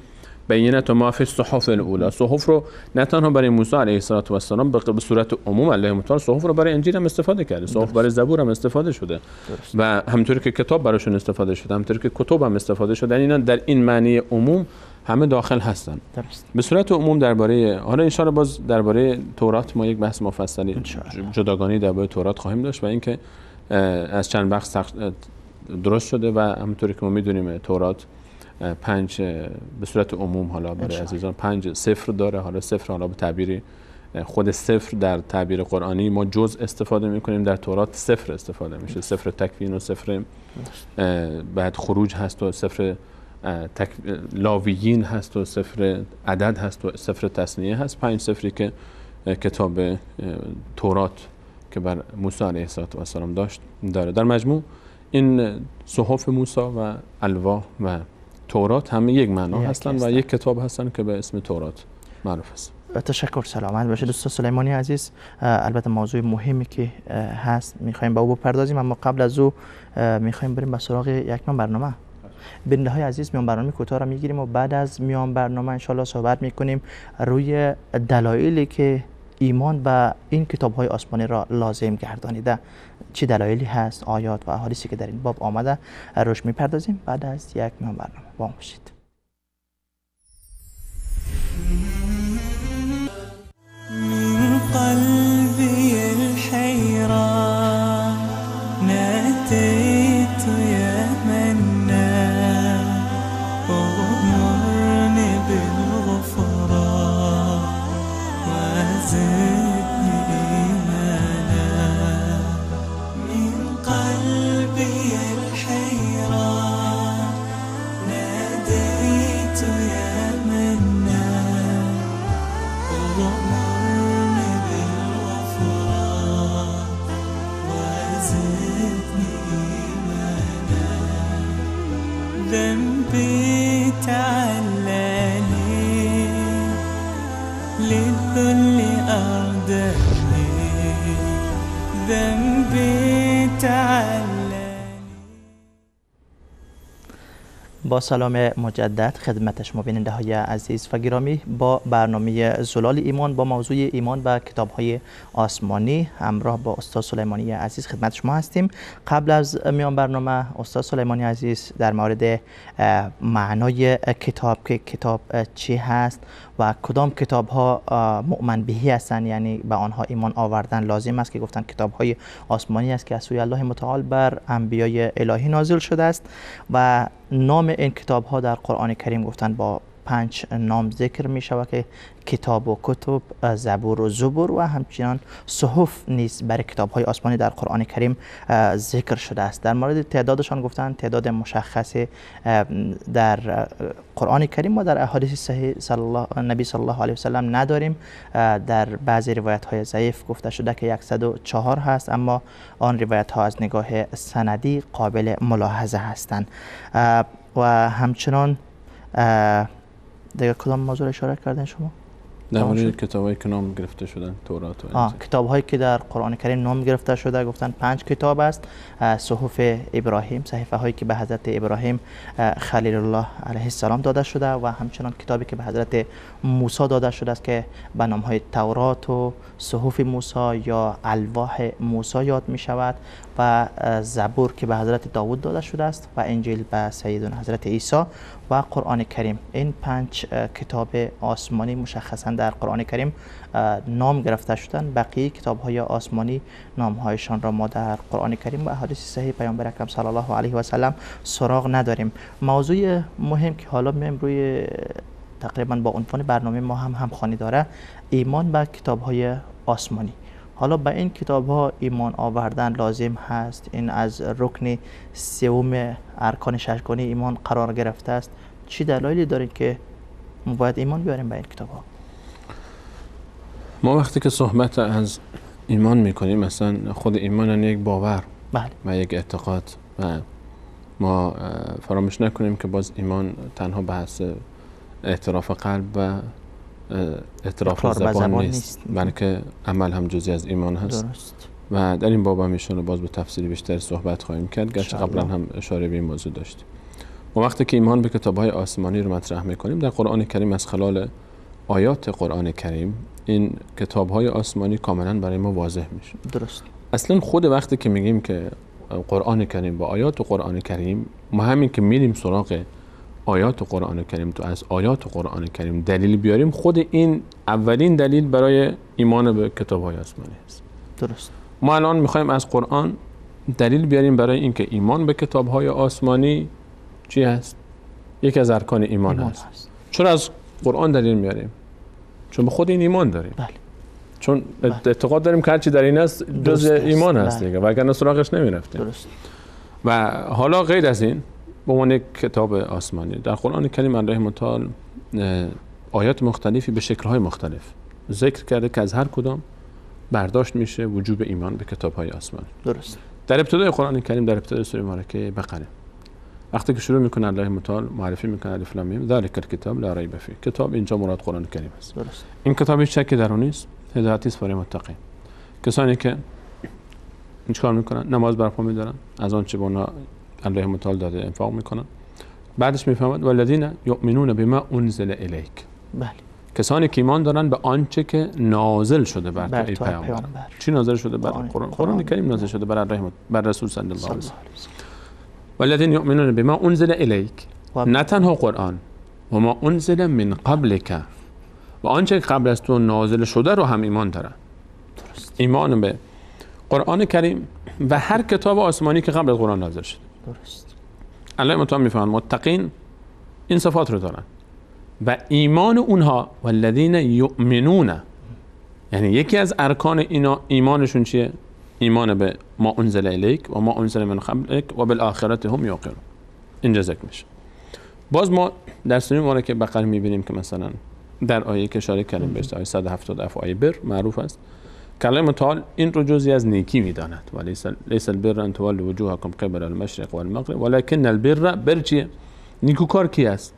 بینة ما فی الصحف الاولی. صحف رو نه تنها برای موسی علیه السلام به صورت عموم الله متعال صحف رو برای انجیل هم استفاده کرده، صحف برای زبور هم استفاده شده و همونطوری که کتاب براشون استفاده شده، همونطوری که کتب هم استفاده شده، اینا در این معنی عموم همه داخل هستن. به صورت عموم درباره حالا ان شاء الله باز درباره تورات ما یک بحث مفصلی جداگانه درباره تورات خواهیم داشت و اینکه از چند بخش درست شده و همونطوری که ما میدونیم تورات 5 به صورت عموم حالا برای عزیزان 5 صفر داره. حالا صفر حالا به تعبیر خود صفر در تعبیر قرآنی ما جزء استفاده میکنیم، در تورات صفر استفاده میشه، صفر تکوین و صفر بعد خروج هست و صفر لاویین هست و صفر عدد هست و صفر تثنیه هست. 5 صفری که کتاب تورات که بر موسی علیه السلام داشت داره. در مجموع این صحف موسی و الواح و تورات همه یک معنا هستن و یک کتاب هستن که به اسم تورات معروف است. تشکر، سلامت باشید دوست سلیمانی عزیز. البته موضوع مهمی که هست میخوایم با او بپردازیم، اما قبل از او میخوایم بریم به سراغ یک برنامه. بیننده های عزیز، میان برنامه کوتاه را میگیریم و بعد از میان برنامه انشالله صحبت میکنیم روی دلایلی که ایمان به این کتاب های آسمانی را لازم گردانیده، چه دلایلی هست، آیات و احادیثی که در این باب آمده روش میپردازیم بعد از یک میان برنامه. با ما باشید. من قلبي الحيران ناديت يا منان أغمرني بالغفران وزدني إيمانا من قلبي الحيران ناديت يا منان أغمرني بالغفران وزدني إيمانا ذنبي تعلاني للذل أرداني ذنبي تعلاني. با سلام مجدد خدمت شما بیننده های عزیز و گرامی، با برنامه زلال ایمان با موضوع ایمان و کتاب های آسمانی همراه با استاد سلیمانی عزیز خدمت شما هستیم. قبل از میان برنامه استاد سلیمانی عزیز در مورد معنای کتاب، که کتاب چی هست و کدام کتاب ها مؤمن بهی هستند، یعنی به آنها ایمان آوردن لازم است، که گفتن کتاب های آسمانی است که از سوی الله متعال بر انبیای الهی نازل شده است و نام این کتاب ها در قرآن کریم گفتن با 5 نام ذکر می شود که کتاب و کتب، زبور و زبور و همچنان صحف نیز برای کتاب های آسمانی در قرآن کریم ذکر شده است. در مورد تعدادشان گفتن تعداد مشخصی در قرآن کریم و در احادیث صحیح نبی صلی الله علیه و سلم نداریم. در بعضی روایت های ضعیف گفته شده که 104 هست، اما آن روایت ها از نگاه سندی قابل ملاحظه هستند. و همچنان دیگه کدام موضوع اشاره کردن شما؟ در مورد کتابایی که نام گرفته شدن، تورات و کتاب‌هایی که در قرآن کریم نام گرفته شده گفتن 5 کتاب است. صحف ابراهیم، صحیفه هایی که به حضرت ابراهیم خلیل الله علیه السلام داده شده و همچنان کتابی که به حضرت موسی داده شده است که به نام های تورات و صحف موسی یا الواح موسی یاد می شود، و زبور که به حضرت داوود داده شده است و انجیل به سیدنا حضرت عیسی و قرآن کریم. این 5 کتاب آسمانی مشخصا در قرآن کریم نام گرفته شدن. بقیه کتاب های آسمانی نام هایشان را ما در قرآن کریم و احادیث صحیح پیامبر اکرم صلی الله علیه و سلم سراغ نداریم. موضوع مهم که حالا میایم روی تقریبا با عنوان برنامه ما هم خوانی داره، ایمان به کتاب های آسمانی. حالا به این کتاب ها ایمان آوردن لازم هست، این از رکن سوم ارکان ششگانه ایمان قرار گرفته است. چی دلایلی دارید که ما باید ایمان بیاریم به این کتاب ها؟ ما وقتی که صحبت از ایمان میکنیم، مثلا خود ایمان یک باور و یک اعتقاد، و ما فراموش نکنیم که باز ایمان تنها بحث اعتراف قلب و اعتراف زبان نیست، بلکه عمل هم جزئی از ایمان هست. درست. و در این باب هم ایشون باز به تفصیل بیشتر صحبت خواهیم کرد، گرچه قبلا هم اشاره به این موضوع داشتیم. ما وقتی که ایمان به کتاب‌های آسمانی رو مطرح می‌کنیم، در قرآن کریم از خلال آیات قرآن کریم این کتاب‌های آسمانی کاملا برای ما واضح میشه. درست. اصلا خود وقتی که میگیم که قرآن کریم با آیات قرآن کریم، ما همین که میریم سراغ آیات قرآن کریم، تو از آیات قرآن کریم دلیل بیاریم، خود این اولین دلیل برای ایمان به کتاب‌های آسمانی است. درست. ما الان میخوایم از قرآن دلیل بیاریم برای اینکه ایمان به کتاب‌های آسمانی چی هست؟ یکی از ارکان ایمان هست. چرا از قرآن دلیل میاریم؟ چون به خود این ایمان داریم. بله. چون اعتقاد داریم که هرچی در این است جز ایمان هست دیگه، وگرنه سراغش نمیرفتیم. درست. و حالا غیر از این به عنوان یک کتاب آسمانی در قرآن کریم الله متعال آیات مختلفی به شکل‌های مختلف ذکر کرده که از هر کدام برداشت میشه وجوب ایمان به کتاب‌های آسمانی. درست. در ابتدای قرآن کریم، در ابتدای سوره مبارکه بقره، وقتی که شروع میکنه الله متعال معرفی میکنه الف لام میم ذالک الکتاب لا ریب فیه، کتاب اینجا مراد قرآن کریم است. درست. این کتاب هیچ شکی در اون نیست، هدایتی است برای متقین، کسانی که چیکار میکنن؟ نماز برپا میدارن، از آنچه به اونها الله متعال داده انفاق میکنن. بعدش میفهمد والذین یؤمنون بما انزل الیک، بله، کسانی که ایمان دارن به آنچه که نازل شده بر تو ای پیامبر. چی نازل شده؟ بر قرآن کریم نازل شده بر رسول صلی الله علیه و سلم. والذین یؤمنون بما انزل الیک، نه تنها قرآن، و ما انزل من قبلک، و آنچه که قبل از تو نازل شده رو هم ایمان دارن. درست. ایمان به قرآن کریم و هر کتاب آسمانی که قبل از قرآن نازل شده. درست. الله متعال میفهمن متقین این صفات رو دارن و ایمان اونها والذین یؤمنون، یعنی یکی از ارکان اینا ایمانشون چیه؟ ایمان به ما انزل الیک و ما انزل من قبلک و بالآخرة هم یوقنون. اینجا ذکر میشه. باز ما در سوره مبارکه بقره میبینیم که مثلا در آیه که اشاره کردیم بهش، آیه 177 آیه بر معروف است که الله متعال این رو جزئی از نیکی میداند و لیس البر ان تولوا وجوهکم قبل المشرق والمغرب ولكن البر، بر چیه؟ نیکوکار کی است؟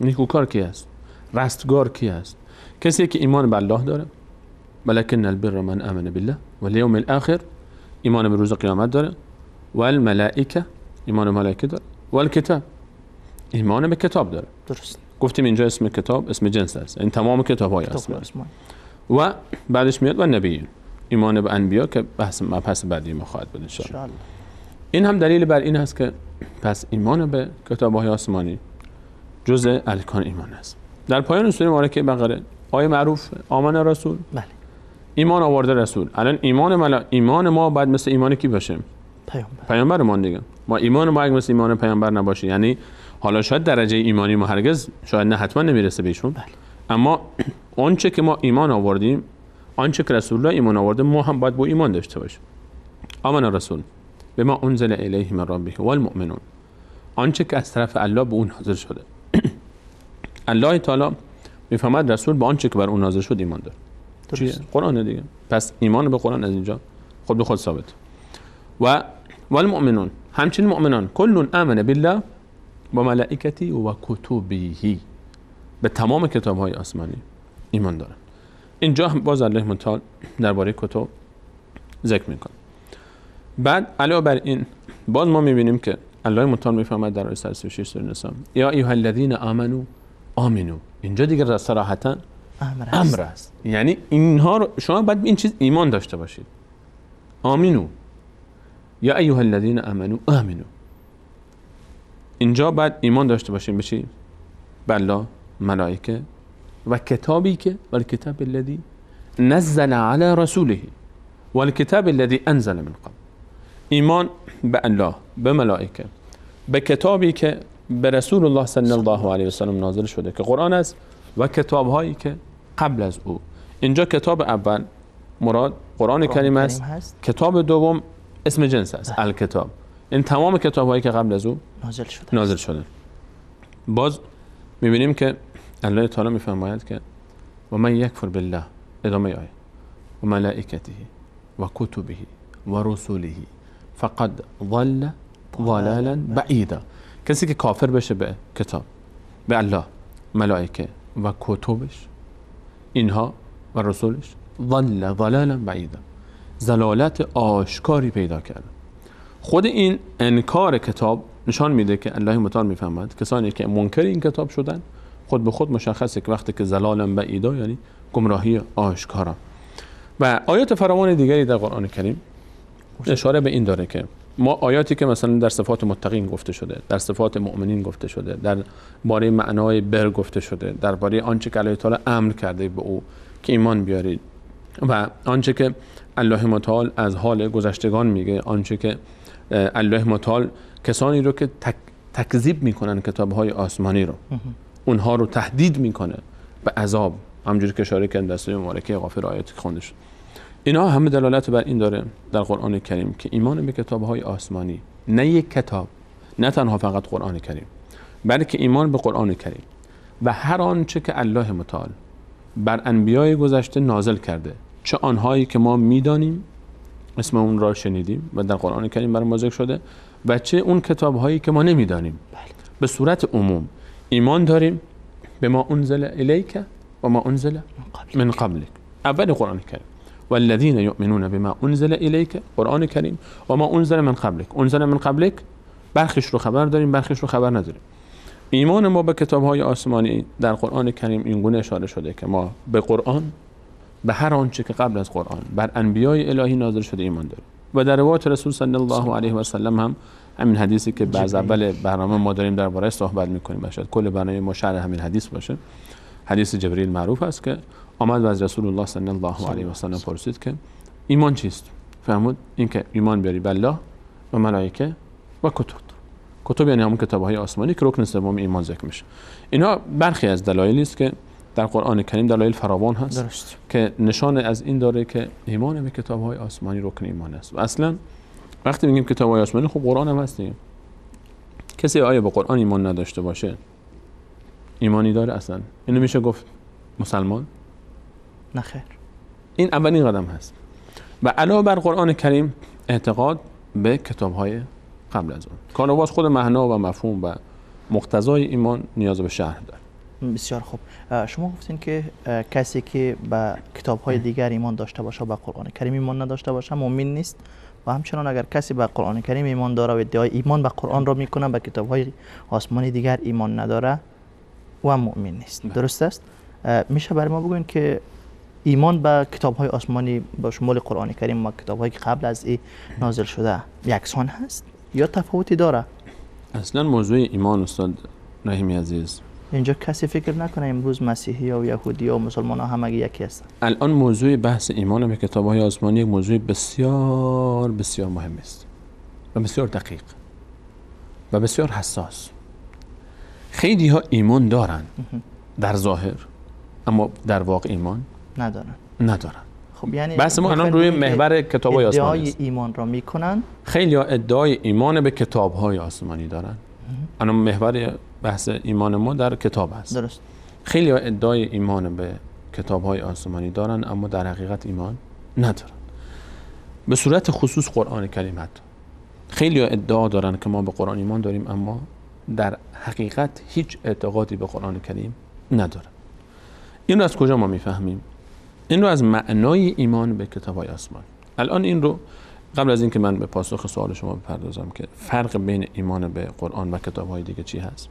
نیکوکار کی است؟ رستگار کی است؟ کسی که ایمان به الله داره. ولكن البر من آمن بالله والیوم الاخر، ایمان به روز قیامت داره. والملائکه، ایمان به ملائکه داره. والکتاب، ایمان به کتاب داره. درست. گفتیم اینجا اسم کتاب اسم جنس است، این تمام کتاب‌های آسمان. و بعدش میاد و نبیین، ایمان به انبیا که بحث بعدی ما خواهد بود ان شاء الله. این هم دلیل بر این است که پس ایمان به کتاب‌های آسمانی جزء ارکان ایمان است. در پایان سوره مبارکه بقره آیه معروف آمن رسول، بله، ایمان آورده رسول. الان ایمان ما باید مثل ایمان کی باشه؟ پیامبرمان دیگه. ما ایمان ما اگه مثل ایمان پیامبر نباشه، یعنی حالا شاید درجه ایمانی ما هرگز شاید نه حتما نمیرسه بهشون، بله، اما آنچه که ما ایمان آوردیم، آنچه که رسول الله ایمان آورده، ما هم باید با ایمان داشته باشیم. آمن رسول بما انزل الیه من ربه والمؤمنون، آنچه که از طرف الله به اون نازل شده. الله تعالی میفهمد رسول با آنچه که بر اون نازل شد ایمان داره. چیه؟ قرآن دیگه. پس ایمان به قرآن از اینجا خود به خود ثابت. و والمؤمنون، همچنین مؤمنان، کل آمن بالله و ملائکته و کتبه، به تمام کتاب‌های آسمانی ایمان دارن. اینجا باز الله متعال درباره کتب ذکر میکنه. بعد علاوه بر این باز ما میبینیم که الله متعال میفهمد در آیه 136 سوره نساء یا ایها الذین آمنوا آمنو، اینجا دیگه صراحتا امر است. یعنی اینها رو شما باید به این چیز ایمان داشته باشید. آمنو یا ایها الذین آمنوا آمنو، اینجا باید ایمان داشته باشیم به چی؟ به الله، ملائکه و کتابی که والکتاب الذی نزل علی رسوله والکتاب الذی انزل من قبل. ایمان به الله، به ملائکه، به کتابی که به رسول الله صلی الله علیه و سلم نازل شده که قرآن است و کتاب‌هایی که قبل از او. اینجا کتاب اول مراد قرآن کریم است، کتاب دوم اسم جنس است، الکتاب. این تمام کتاب‌هایی که قبل از او نازل شده. باز می‌بینیم که الله تعالی می‌فرماید که و من یکفر بالله، ادامه آیه، و ملائکته و کتبه و رسوله فقد ضل ضلالا بعیدا. کسی که کافر بشه به کتاب، به الله، ملائکه و کتبش، اینها و رسولش، ضل ضلالا بعیدا، ضلالت آشکاری پیدا کرده. خود این انکار کتاب نشان میده که الله متعال میفهمد کسانی که منکر این کتاب شدن خود به خود مشخصه که وقتی که ضلالا بعیدا یعنی گمراهی آشکارا. و آیات فراوان دیگری در قرآن کریم اشاره به این داره که ما آیاتی که مثلا در صفات متقین گفته شده، در صفات مؤمنین گفته شده، در باره معنای بر گفته شده، در باره آنچه که الله تعالی امر کرده به او که ایمان بیارید و آنچه که الله متعال از حال گذشتگان میگه، آنچه که الله متعال کسانی رو که تکذیب میکنن کتاب‌های آسمانی رو، اونها رو تهدید میکنه به عذاب، همونجوری که اشاره کردن در سوره مبارکه غافر آیاتی که خوانده شد. اینا همه دلالت بر این داره در قرآن کریم که ایمان به کتاب‌های آسمانی، نه یک کتاب، نه تنها فقط قرآن کریم، بلکه ایمان به قرآن کریم و هر آنچه که الله متعال بر انبیای گذشته نازل کرده، چه آنهایی که ما میدانیم اسم اون را شنیدیم و در قرآن کریم برای ما ذکر شده و چه اون کتاب‌هایی که ما نمیدانیم. به صورت عموم ایمان داریم به ما انزل الیک و ما انزل من قبلک، اول قرآن کریم، والذین یؤمنون بما انزل الیک، قرآن کریم، و ما انزل من قبلک. انزل من قبلک برخیش رو خبر داریم، برخیش رو خبر نداریم. ایمان ما به کتاب‌های آسمانی در قرآن کریم این گونه اشاره شده که ما به قرآن، به هر آنچه که قبل از قرآن بر انبیای الهی نازل شده ایمان داریم. و در روایت رسول صلی الله علیه و سلم هم همین حدیثی که بعد اول برنامه ما داریم درباره صحبت می‌کنیم، شاید کل برنامه ما شرح همین حدیث باشه، حدیث جبریل معروف است که آمد و از رسول الله صلی الله علیه و سلم پرسید که ایمان چیست؟ فرمود اینکه ایمان بیاری به الله و ملائکه و کتب یعنی همون کتاب‌های آسمانی که رکن سوم ایمان ذکر میشه. اینا برخی از دلایلی است که در قرآن کریم دلایل فراوان هست درست. که نشان از این داره که ایمان به کتاب‌های آسمانی رکن ایمان است. و اصلا وقتی میگیم کتاب‌های آسمانی خب قرآن هم هست دیگه. کسی آیا به قرآن ایمان نداشته باشه ایمانی داره اصلا؟ اینو میشه گفت مسلمان؟ نه خیر. این اولین قدم هست. و علاوه بر قرآن کریم اعتقاد به کتاب‌های قبل از اون. کانواز خود معنا و مفهوم و مقتضای ایمان نیاز به شرح داره. بسیار خوب. شما گفتین که کسی که به کتاب‌های دیگر ایمان داشته باشه به قرآن کریم ایمان نداشته باشه مؤمن نیست و همچنان اگر کسی به قرآن کریم ایمان داره و ادعای ایمان به قرآن را میکنه به کتاب‌های آسمانی دیگر ایمان نداره و مؤمن نیست. درست است؟ میشه برای ما بگوین که ایمان به کتاب‌های آسمانی با شمول قرآن کریم و کتاب‌هایی که قبل از این نازل شده یکسان هست یا تفاوتی داره؟ اصلا موضوع ایمان استاد رحیمی عزیز، اینجا کسی فکر نکنه امروز مسیحی و یهودی و مسلمان ها همگی یکی هستن. الان موضوع بحث ایمان به کتاب‌های آسمانی یک موضوع بسیار بسیار مهم است و بسیار دقیق و بسیار حساس. خیلی ها ایمان دارن در ظاهر اما در واقع ایمان ندارن. خب یعنی بحث ما الان روی محور کتاب‌های آسمانی است. ادعای ایمان را میکنن. خیلی ها ادعای ایمان به کتاب‌های آسمانی دارن. الان محور بحث ایمان ما در کتاب است. درست. خیلی ها ادعای ایمان به کتاب‌های آسمانی دارن اما در حقیقت ایمان ندارن. به صورت خصوص قرآن کریم حتی. خیلی ها ادعا دارن که ما به قرآن ایمان داریم اما در حقیقت هیچ اعتقادی به قرآن کریم ندارن. این رو از کجا ما میفهمیم؟ این رو از معنای ایمان به کتاب‌های آسمانی. الان این رو قبل از اینکه من به پاسخ سوال شما بپردازم که فرق بین ایمان به قرآن و کتاب‌های دیگه چی هست،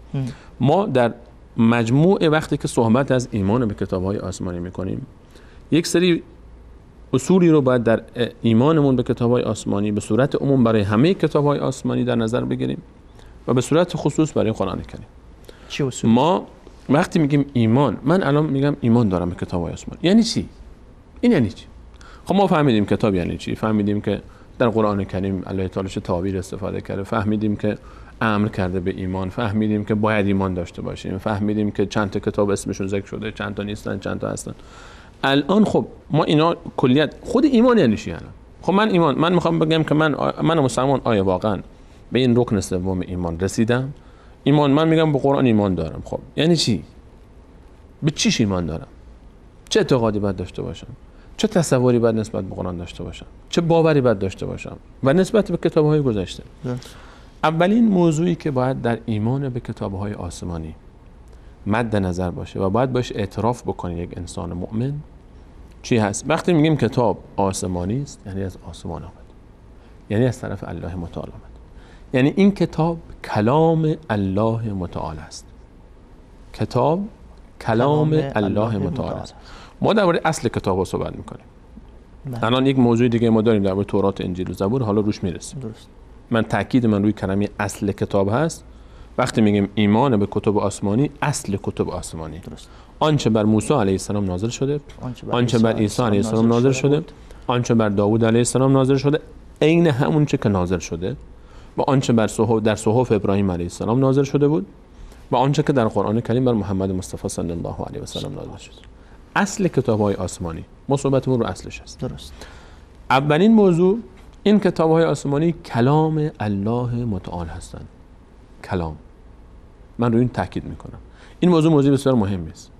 ما در مجموع وقتی که صحبت از ایمان به کتاب‌های آسمانی می‌کنیم یک سری اصولی رو باید در ایمانمون به کتاب‌های آسمانی به صورت عموم برای همه کتاب‌های آسمانی در نظر بگیریم و به صورت خصوص برای قرآن کریم. چی اصول؟ ما وقتی میگیم ایمان، من الان میگم ایمان دارم به کتاب‌های آسمانی، یعنی چی؟ این یعنی چی؟ خب ما فهمیدیم کتاب یعنی چی، فهمیدیم که در قرآن کریم الله تعالی چه تعبیر استفاده کرده، فهمیدیم که امر کرده به ایمان، فهمیدیم که باید ایمان داشته باشیم، فهمیدیم که چند تا کتاب اسمشون ذکر شده، چند تا نیستن، چند تا هستن. الان خب ما اینا کلیت خود ایمان یعنی چی الان؟ خب من میخوام بگم که من مسلمان آیا واقعا به این رکن سوم ایمان رسیدم؟ ایمان من میگم به قرآن ایمان دارم. خب یعنی چی؟ به چیش ایمان دارم؟ چه اعتقادی باید داشته باشم؟ چه تصوری باید نسبت به قرآن داشته باشم؟ چه باوری باید داشته باشم؟ و نسبت به کتاب‌های گذشته. اولین موضوعی که باید در ایمان به کتاب‌های آسمانی مد نظر باشه و باید باش اعتراف بکنه یک انسان مؤمن چی هست؟ وقتی میگیم کتاب آسمانی است یعنی از آسمان آمد، یعنی از طرف الله متعال آمد، یعنی این کتاب کلام الله متعال است. کتاب کلام الله متعال است. ما درباره اصل کتاب صحبت میکنیم. الان یک موضوع دیگه ما داریم درباره تورات، انجیل و زبور، حالا روش میرسیم. درست. من تاکید من روی کلمه اصل کتاب هست. وقتی میگیم ایمان به کتب آسمانی، اصل کتب آسمانی. درست. آنچه بر موسی علیه السلام نازل شده، آنچه بر عیسی علیه السلام نازل شده، آنچه بر داوود علیه السلام نازل شده، عین همون چه که نازل شده و آنچه در صحف ابراهیم علیه السلام نازل شده بود و آنچه که در قرآن کریم بر محمد مصطفی صلی الله علیه و سلم نازل شده. اصل کتاب‌های آسمانی، ما صحبتمون رو اصلش است. درست. اولین موضوع این کتاب‌های آسمانی کلام الله متعال هستند. کلام. من روی این تاکید میکنم. این موضوع بسیار مهمی است.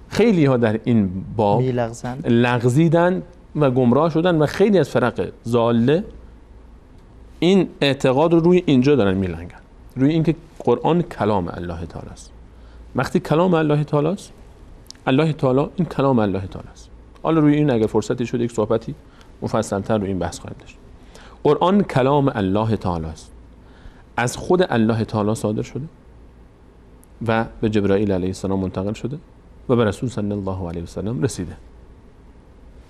خیلی ها در این باب لغزیدن و گمراه شدن و خیلی از فرق ضاله این اعتقاد رو روی اینجا دارن میلنگن، روی اینکه قرآن کلام الله تعالی است. وقتی کلام الله تعالی است، الله تعالی این کلام الله تعالی است. حالا روی این اگر فرصتی شد یک صحبتی مفصل‌تر روی این بحث خواهیم داشت. قرآن کلام الله تعالی است، از خود الله تعالی صادر شده و به جبرائیل علیه السلام منتقل شده و به رسول صلی الله علیه و سلم رسیده.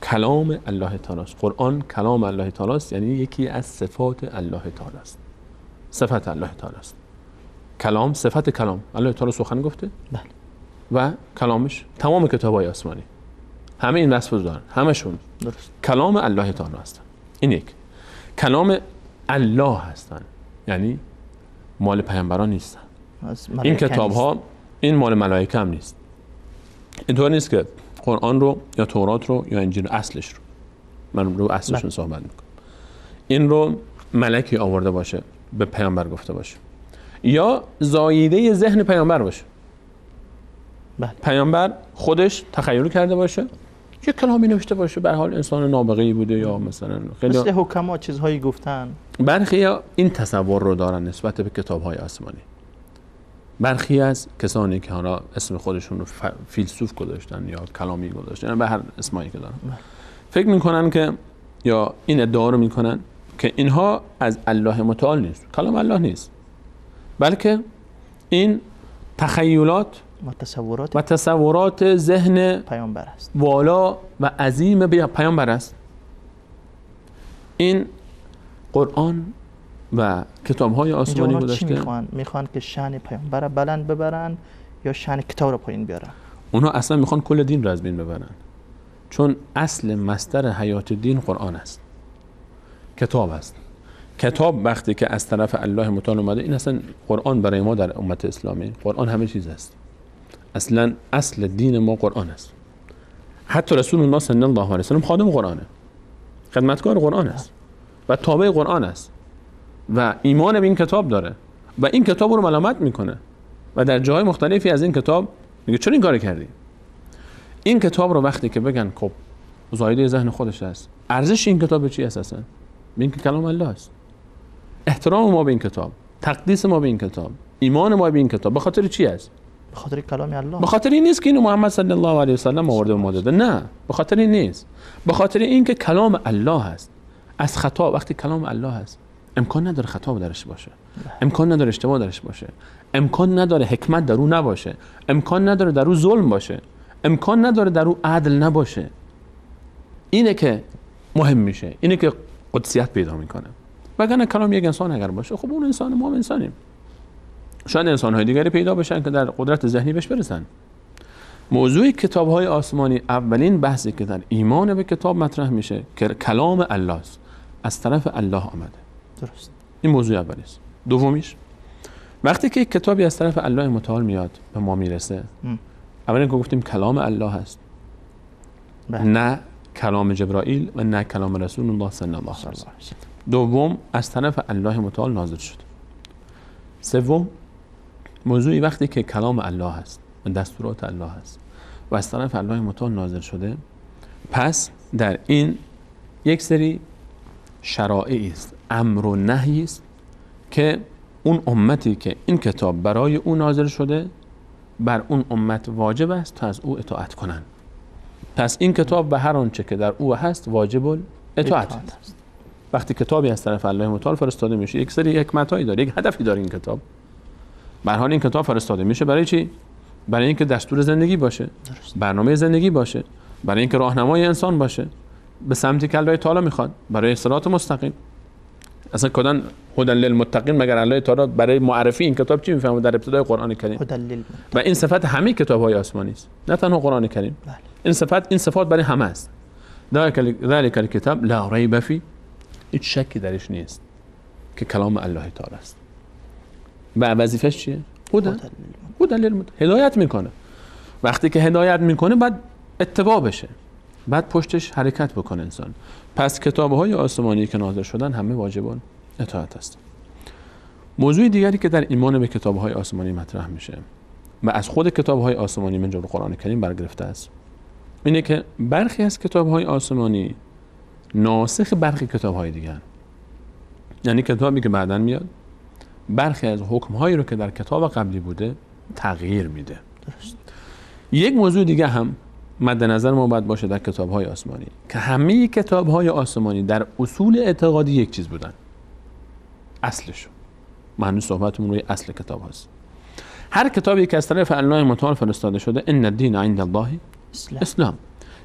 کلام الله تعالی است. قرآن کلام الله تعالی است، یعنی یکی از صفات الله تعالی است. صفت الله تعالی است. کلام صفت کلام. الله تعالی سخن گفته؟ بله. و کلامش تمام کتاب‌های آسمانی همه این وصف رو دارن، همشون درست. کلام الله تعالی هستن. این یک کلام الله هستن، یعنی مال پیامبران نیستن. این کتاب ها این مال ملائکه هم نیست. اینطور نیست که قرآن رو یا تورات رو یا انجیل اصلش رو، من رو اصلشون صحبت میکنم، این رو ملکی آورده باشه به پیامبر گفته باشه یا زاییده ذهن پیامبر باشه. پیامبر خودش تخیل کرده باشه یک کلامی نوشته باشه، به حال انسان نابغه‌ای بوده یا مثلا خیلی مثل حکما چیزهایی گفتن. برخی این تصور رو دارن نسبت به کتاب‌های آسمانی. برخی از کسانی که حالا اسم خودشون رو فیلسوف گذاشتن یا کلامی گذاشتن یا به هر اسمایی که دارن، فکر میکنن که یا این ادعا رو میکنن که اینها از الله متعال نیست، کلام الله نیست، بلکه این تخیلات و تصورات ذهن پیامبر است، والا و عظیم پیامبر است. این قرآن و کتاب‌های آسمانی گذاشته. میخوان که شأن پیامبر بلند ببرن یا شأن کتاب رو پایین بیارن؟ اونها اصلا میخوان کل دین رو از بین ببرن، چون اصل مصدر حیات دین قرآن است، کتاب است. کتاب وقتی که از طرف الله متعال اومده، این اصلا قرآن برای ما در امت اسلامی، قرآن همه چیز است. اصلا اصل دین ما قرآن است. حتی رسول الله صلی الله علیه و سلم خادم قرآنه، خدمتکار قرآن است و تابع قرآن است و ایمان به این کتاب داره و این کتاب رو ملامت میکنه و در جاهای مختلفی از این کتاب میگه چرا این کار کردی؟ این کتاب رو وقتی که بگن خب زایده ذهن خودش است، ارزش این کتاب چی اساسا؟ این که کلام الله است. احترام ما به این کتاب، تقدیس ما به این کتاب، ایمان ما به این کتاب به خاطر چی است؟ به خاطر کلام الله. به خاطر این نیست که اینو محمد صلی الله علیه و سلم آورده و ما داده، نه، به خاطر این نیست. به خاطر این که کلام الله است. از خطا، وقتی کلام الله است امکان نداره خطا درش باشه، امکان نداره اشتباه درش باشه، امکان نداره حکمت در او نباشه، امکان نداره در او ظلم باشه، امکان نداره در او عدل نباشه. اینه که مهم میشه، اینه که قدسیت پیدا میکنه. وگرنه کلام یک انسان اگر باشه، خب اون انسان، ما هم انسانیم، شاید انسان‌های دیگری پیدا بشن که در قدرت ذهنی بهش برسن. موضوع کتاب‌های آسمانی اولین بحثی که در ایمان به کتاب مطرح میشه که کلام الله است، از طرف الله آمده. درست. این موضوع اولی است. دومیش وقتی که یک کتابی از طرف الله متعال میاد به ما میرسه، اولا که گفتیم کلام الله هست، نه کلام جبرائیل و نه کلام رسول الله صلی الله علیه و سلم. دوم از طرف الله متعال نازل شد. سوم موضوعی وقتی که کلام الله هست و دستورات الله هست و از طرف الله متعال نازل شده، پس در این یک سری شرایعی است، امر و نهی است که اون امتی که این کتاب برای او نازل شده بر اون امت واجب است تا از او اطاعت کنند. پس این کتاب به هر آنچه که در او هست واجب اطاعت است. وقتی کتابی از طرف الله متعال فرستاده میشه، یک سری حکمتایی داره، یک هدفی داره این کتاب. به هر حال این کتاب فرستاده میشه برای چی؟ برای اینکه دستور زندگی باشه، برنامه زندگی باشه، برای اینکه راهنمای انسان باشه به سمتی که الله تعالی میخواد، برای صراط مستقیم. اصلا کدن هدی للمتقین، مگر الله تعالی برای معرفی این کتاب چی میفهمه در ابتدای قرآن کریم؟ و این صفت همه کتاب‌های آسمانی است، نه تنها قرآن کریم. این صفات برای همه است. ذلک الکتاب لا ریب فیه، هیچ شکی درش نیست که کلام الله تعالی است. و وظیفش چیه؟ هدی للمتقین، هدایت میکنه. وقتی که هدایت میکنه بعد اتباع بشه، بعد پشتش حرکت بکنه انسان. پس کتاب‌های آسمانی که نازل شدن همه واجبان اطاعت است. موضوع دیگری که در ایمان به کتاب‌های آسمانی مطرح میشه و از خود کتاب‌های آسمانی من جمله قرآن کریم برگرفته است، اینه که برخی از کتاب‌های آسمانی ناسخ برخی کتاب‌های دیگر، یعنی کتابی که بعداً میاد برخی از حکم‌هایی رو که در کتاب قبلی بوده تغییر میده. درست. یک موضوع دیگه هم مد نظر ما باید باشه در کتاب‌های آسمانی که همه کتاب‌های آسمانی در اصول اعتقادی یک چیز بودن، اصلش. معنی صحبتمون روی اصل کتاب هست. هر کتابی که از طرف الله متعال فرستاده شده، ان الدین عند الله اسلام،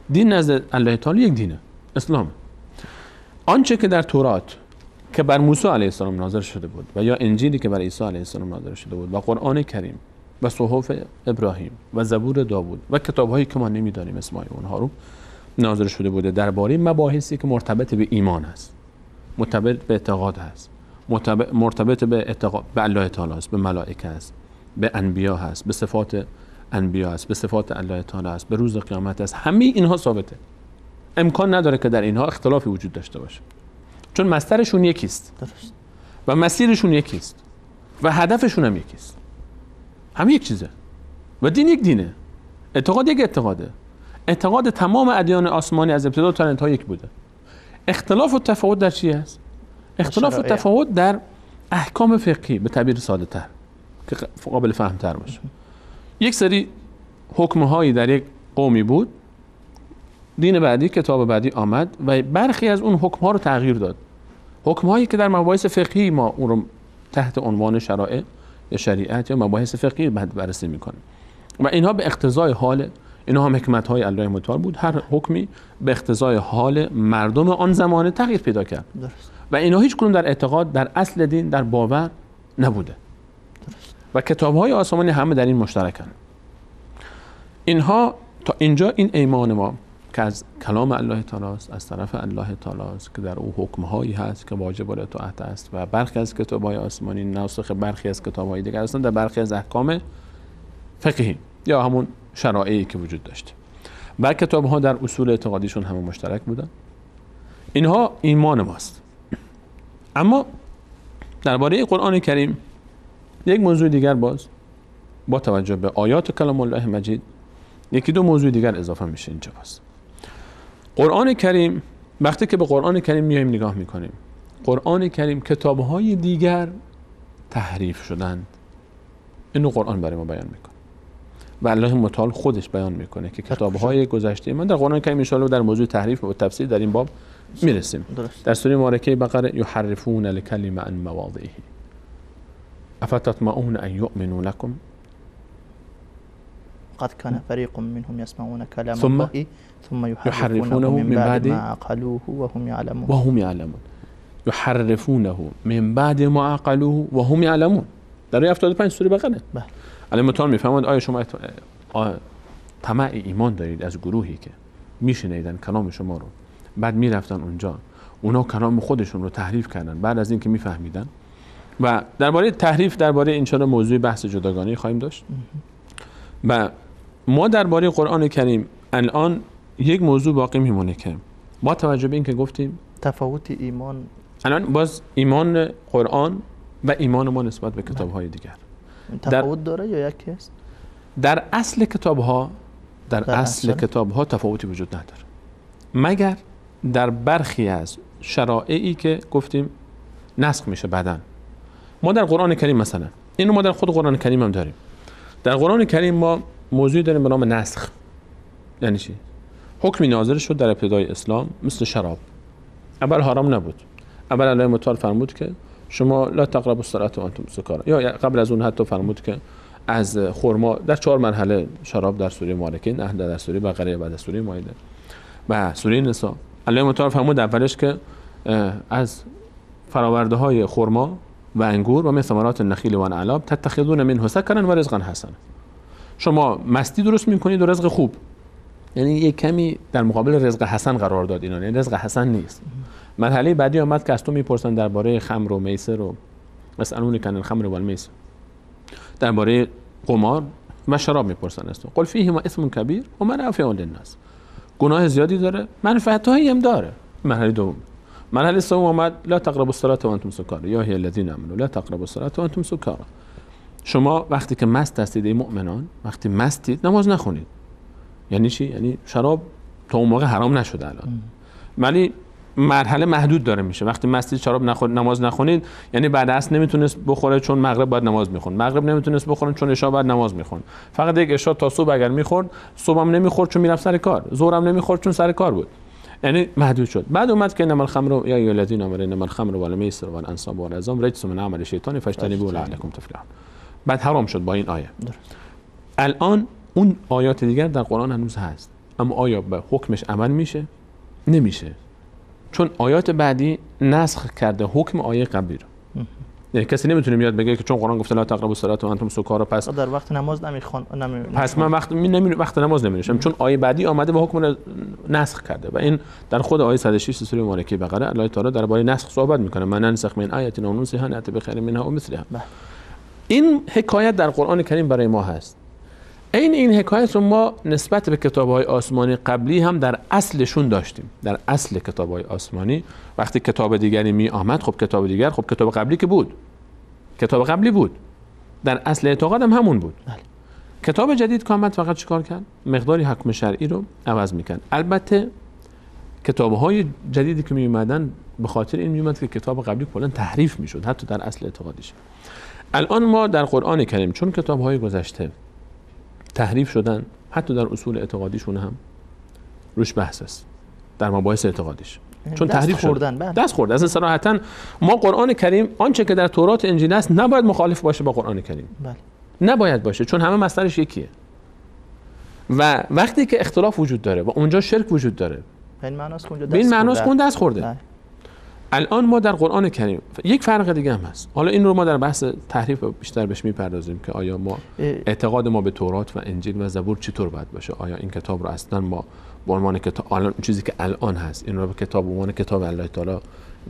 دین نزد الله تعالی یک دینه، اسلام. آنچه که در تورات که بر موسی علیه السلام نازل شده بود و یا انجیلی که بر عیسی علیه السلام نازل شده بود و قرآن کریم و صحف ابراهیم و زبور داوود و کتاب‌هایی که ما نمی‌دانیم اسمای اونها رو نازل شده بوده درباره مباحثی که مرتبط به ایمان است، مرتبط به اعتقاد است، مرتبط به اعتقاد به الله تعالی است، به ملائکه است، به انبیا هست، به صفات انبیا است، به صفات الله تعالی است، به روز قیامت است. همه اینها ثابته. امکان نداره که در اینها اختلافی وجود داشته باشه، چون مصدرشون یکیست درست. و مسیرشون یکیست و هدفشون هم یکیست. همه یک چیزه و دین یک دینه، اعتقاد یک اعتقاده. اعتقاد تمام ادیان آسمانی از ابتدا تا انتها یک بوده. اختلاف و تفاوت در چی است؟ اختلاف و تفاوت در احکام فقهی، به تعبیر ساده تر که قابل فهم تر باشه. یک سری حکم‌هایی در یک قومی بود، دین بعدی، کتاب بعدی آمد و برخی از اون حکم‌ها رو تغییر داد. حکم‌هایی که در مباحث فقهی ما اون رو تحت عنوان شرائع یا شریعت یا مباحث فقهی بررسی می‌کنیم و اینها به اقتضای حال، اینها هم حکمت‌های الله متعال بود. هر حکمی به اقتضای حال مردم آن زمانه تغییر پیدا کرد. درست. و اینها هیچ کدوم در اعتقاد، در اصل دین، در باور نبوده. درست. و کتاب‌های آسمانی همه در این مشترکن. اینها تا اینجا این ایمان ما که از کلام الله تعالی است، از طرف الله تعالی است که در او حکم‌هایی هست که واجب اطاعت است و برخی از کتاب‌های آسمانی ناسخ برخی از کتاب‌های دیگر هستند در برخی از احکام فقهی یا همون شرایعی که وجود داشته. و کتاب‌ها در اصول اعتقادیشون همه مشترک بودن. اینها ایمان ماست. اما درباره قرآن کریم یک موضوع دیگر با توجه به آیات کلام الله مجید یکی دو موضوع دیگر اضافه میشه اینجا. باز قرآن کریم، وقتی که به قرآن کریم میایم نگاه میکنیم، قرآن کریم کتاب‌های دیگر تحریف شدند، اینو قرآن برای ما بیان میکنه و الله متعال خودش بیان میکنه که کتاب‌های گذشته من در قرآن کریم ان شاء الله در موضوع تحریف و تفسیر در این باب میرسیم. در سوره مبارکه بقره یحرفون الکلم عن مواضعه افتطمعون ان یؤمنوا لكم قد كان فريق منهم يسمعون كلام ثم الله ثم يحرفونه من بعد ما عقلوه وهم يعلمون يحرفونه من بعد ما عقلوه وهم يعلمون. در 75 سوره بقره الله متعال میفرماید آیا شما طمع ایمان دارید از گروهی که میشنیدن کلام شما رو، بعد میرفتن اونجا اونا کلام خودشون رو تحریف کردن بعد از اینکه میفهمیدن. و درباره تحریف، درباره این چرا موضوع بحث جداگانه خواهیم داشت. و ما درباره قرآن کریم الان یک موضوع باقی میمونه که با توجه به این که گفتیم تفاوت ایمان، الان باز ایمان قرآن و ایمان ما نسبت به کتاب‌های دیگر تفاوت داره یا یکی است؟ در اصل کتاب‌ها کتاب‌ها تفاوتی وجود نداره، مگر در برخی از شرایعی که گفتیم نسخ میشه بعداً. ما در قرآن کریم مثلا اینو ما در خود قرآن کریم هم داریم. در قرآن کریم ما موضوعی داریم به نام نسخ. یعنی چی؟ حکمی نازل شد در ابتدای اسلام مثل شراب، اول حرام نبود، اول الله متعال فرمود که شما لا تقربوا الصلاة وانتم سکارا، یا قبل از اون حتی فرمود که از خرما در 4 مرحله شراب در سوره مبارکه نهی، در سوره بقره، بعد سوره مائده و سوره نساء. الله متعال فرمود اولش که از فراورده های خرما و انگور و من ثمرات النخیل و العنب تتخذون منه سکرا و رزقا حسنا، شما مستی درست میکنید و رزق خوب. یعنی یک کمی در مقابل رزق حسن قرار داد اینا، یعنی رزق حسن نیست. مرحله بعدی آمد که از تو میپرسن درباره خمر و میسر و مسئلون کن الخمر و المیسر، درباره قمار و شراب میپرسن از تو. قل فیهما اسم کبیر و منافع للناس، گناه زیادی داره، منفعت‌هایی هم داره. مرحله دوم. مرحله سوم آمد لا تقربوا الصلاة وانتم سکارا یا هی الذین آمنوا لا تقربوا الصلاة وانتم سکارا، شما وقتی که مست هستید ای مؤمنان، وقتی مستید نماز نخونید. یعنی چی؟ یعنی شراب تا اون موقع حرام نشده الان، ولی مرحله محدود داره میشه. وقتی مستید شراب نماز نخونید، یعنی بعد عصر نمیتونست بخوره چون مغرب باید نماز میخون، مغرب نمیتونست بخوره چون عشاء باید نماز میخون، فقط یک عشاء تا صبح اگر میخورد، صبحم نمیخورد چون میرفت سر کار، ظهرم نمیخورد چون سر کار بود، یعنی محدود شد. بعد اومد که انما الخمر یا ایها الذین آمنوا انما الخمر والمیسر والانصاب والازلام رجس من عمل الشیطان فاجتنبوه لعلکم تفلحون. بعد حرام شد با این آیه. الان اون آیات دیگر در قرآن هنوز هست، اما آیا به حکمش عمل میشه؟ نمیشه، چون آیات بعدی نسخ کرده حکم آیه قبلی رو. یعنی کسی نمیتونه بیاد بگه که چون قرآن گفته لا تقربوا الصلاة و انتم سکارا پس در وقت نماز پس من وقت نماز نمی‌نوشم، چون آیه بعدی آمده و حکم نسخ کرده و این در خود آیه 106 سوره مبارکه بقره الله تعالی درباره نسخ صحبت میکنه. من ننسخ من آیه او ننسخها نأتی بخیر منها و مثلها. این حکایت در قرآن کریم برای ما هست. این حکایت رو ما نسبت به کتاب‌های آسمانی قبلی هم در اصلشون داشتیم. در اصل کتاب‌های آسمانی وقتی کتاب دیگری می آمد، خب کتاب دیگر، خب کتاب قبلی که بود، کتاب قبلی بود، در اصل اعتقاد هم همون بود. بله. کتاب جدید که آمد فقط چیکار کرد؟ مقداری حکم شرعی رو عوض می‌کرد. البته کتاب‌های جدیدی که می اومدن به خاطر این می اومد که کتاب قبلی کلاً تحریف می‌شد، حتی در اصل اعتقادیش. الان ما در قرآن کریم چون کتاب‌های گذشته تحریف شدن، حتی در اصول اعتقادیشون هم روش بحث است، در مباحث اعتقادیش، چون تحریف شدن، دست خورد. اصلا صراحتاً ما قرآن کریم آنچه که در تورات انجیل است نباید مخالف باشه با قرآن کریم. بله. نباید باشه، چون همه مصدرش یکیه و وقتی که اختلاف وجود داره و اونجا شرک وجود داره، به این معناست که دست خورده. بله. الان ما در قرآن کریم یک فرق دیگه هم هست. حالا این رو ما در بحث تحریف بیشتر بهش میپردازیم که آیا ما اعتقاد ما به تورات و انجیل و زبور چطور باید باشه. آیا این کتاب رو اصلا ما به عنوان کتاب، الان چیزی که الان هست، این رو به کتاب به عنوان کتاب الله تعالی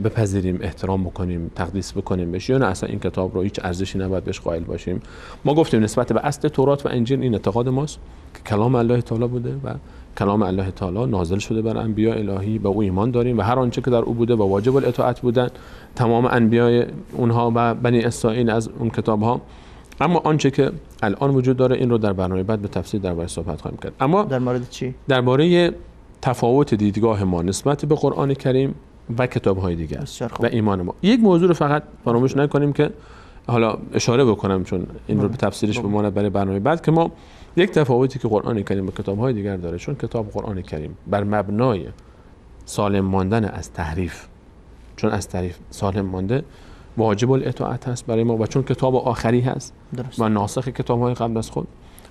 بپذیریم، احترام بکنیم، تقدیس بکنیم بهش، یا نه اصلا این کتاب رو هیچ ارزشی نباید بهش قائل باشیم. ما گفتیم نسبت به اصل تورات و انجیل این اعتقاد ماست که کلام الله تعالی بوده و کلام الله تعالی نازل شده بر انبیاء الهی، به او ایمان داریم و هر آنچه که در او بوده و واجب الاطاعت بودن تمام انبیاء اونها و بنی اسرائیل از اون کتاب ها. اما آنچه که الان وجود داره این رو در برنامه بعد به تفصیل درباره صحبت خواهیم کرد. اما در مورد چی؟ درباره تفاوت دیدگاه ما نسبت به قرآن کریم و کتاب‌های دیگر و ایمان ما. یک موضوع رو فقط فراموش نکنیم که حالا اشاره بکنم، چون این رو به تفصیلش بماند برای برنامه بعد، که ما یک تفاوتی که قرآن کریم با کتاب‌های دیگر داره، چون کتاب قرآن کریم بر مبنای سالم ماندن از تحریف، چون از تحریف سالم مانده، واجب الاطاعت هست برای ما و چون کتاب آخری هست درست. و ناسخ کتاب‌های قبل از خود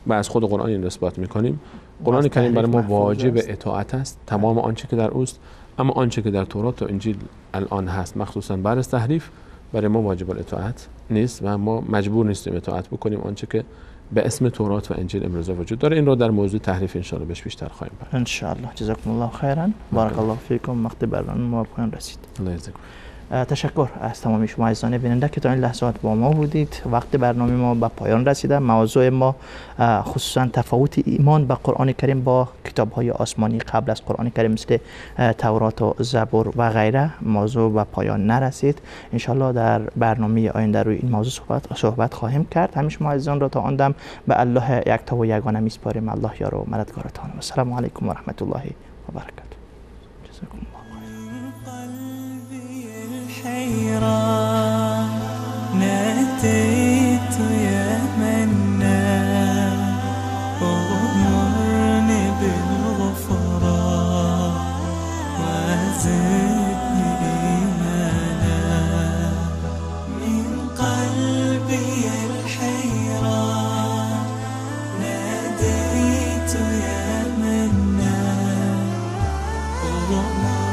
و از خود قرآن این نسبت می‌کنیم. قرآن کریم برای ما واجب اطاعت است، تمام آنچه که در اوست. اما آنچه که در تورات و انجیل الان هست، مخصوصا بعد از تحریف، برای ما واجب الاطاعت نیست و ما مجبور نیستیم اطاعت بکنیم آنچه که به اسم تورات و انجیل امروزه وجود داره. این رو در موضوع تحریف ان شاء الله بهش بیشتر خواهیم پرداخت. ان شاء الله. جزاکم الله خیرا. بارک الله فیکم. وقت برنامه ما پایان رسید. الله یجزاکم. تشکر از تمام شما عزیزان بیننده که تا این لحظات با ما بودید. وقت برنامه ما به پایان رسیده. موضوع ما خصوصا تفاوت ایمان به قرآن کریم با کتاب‌های آسمانی قبل از قرآن کریم مثل تورات و زبور و غیره موضوع به پایان نرسید. ان شاء الله در برنامه آینده روی این موضوع صحبت خواهیم کرد. همه شما عزیزان را تا آن دم به الله یکتا و یگانه میسپاریم. الله یار و مددگارتان. السلام علیکم و رحمت الله و برکاته. جزاکم الله. حيران ناديت يا منان أغمرني بالغفران وزدني إيمانا من قلبي الحيران ناديت يا منان أغمرني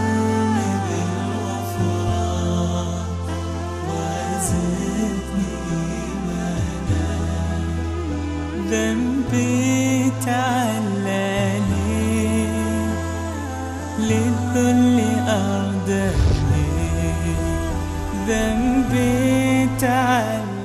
ذنبي تعلاني للذل أرداني ذنبي تعلاني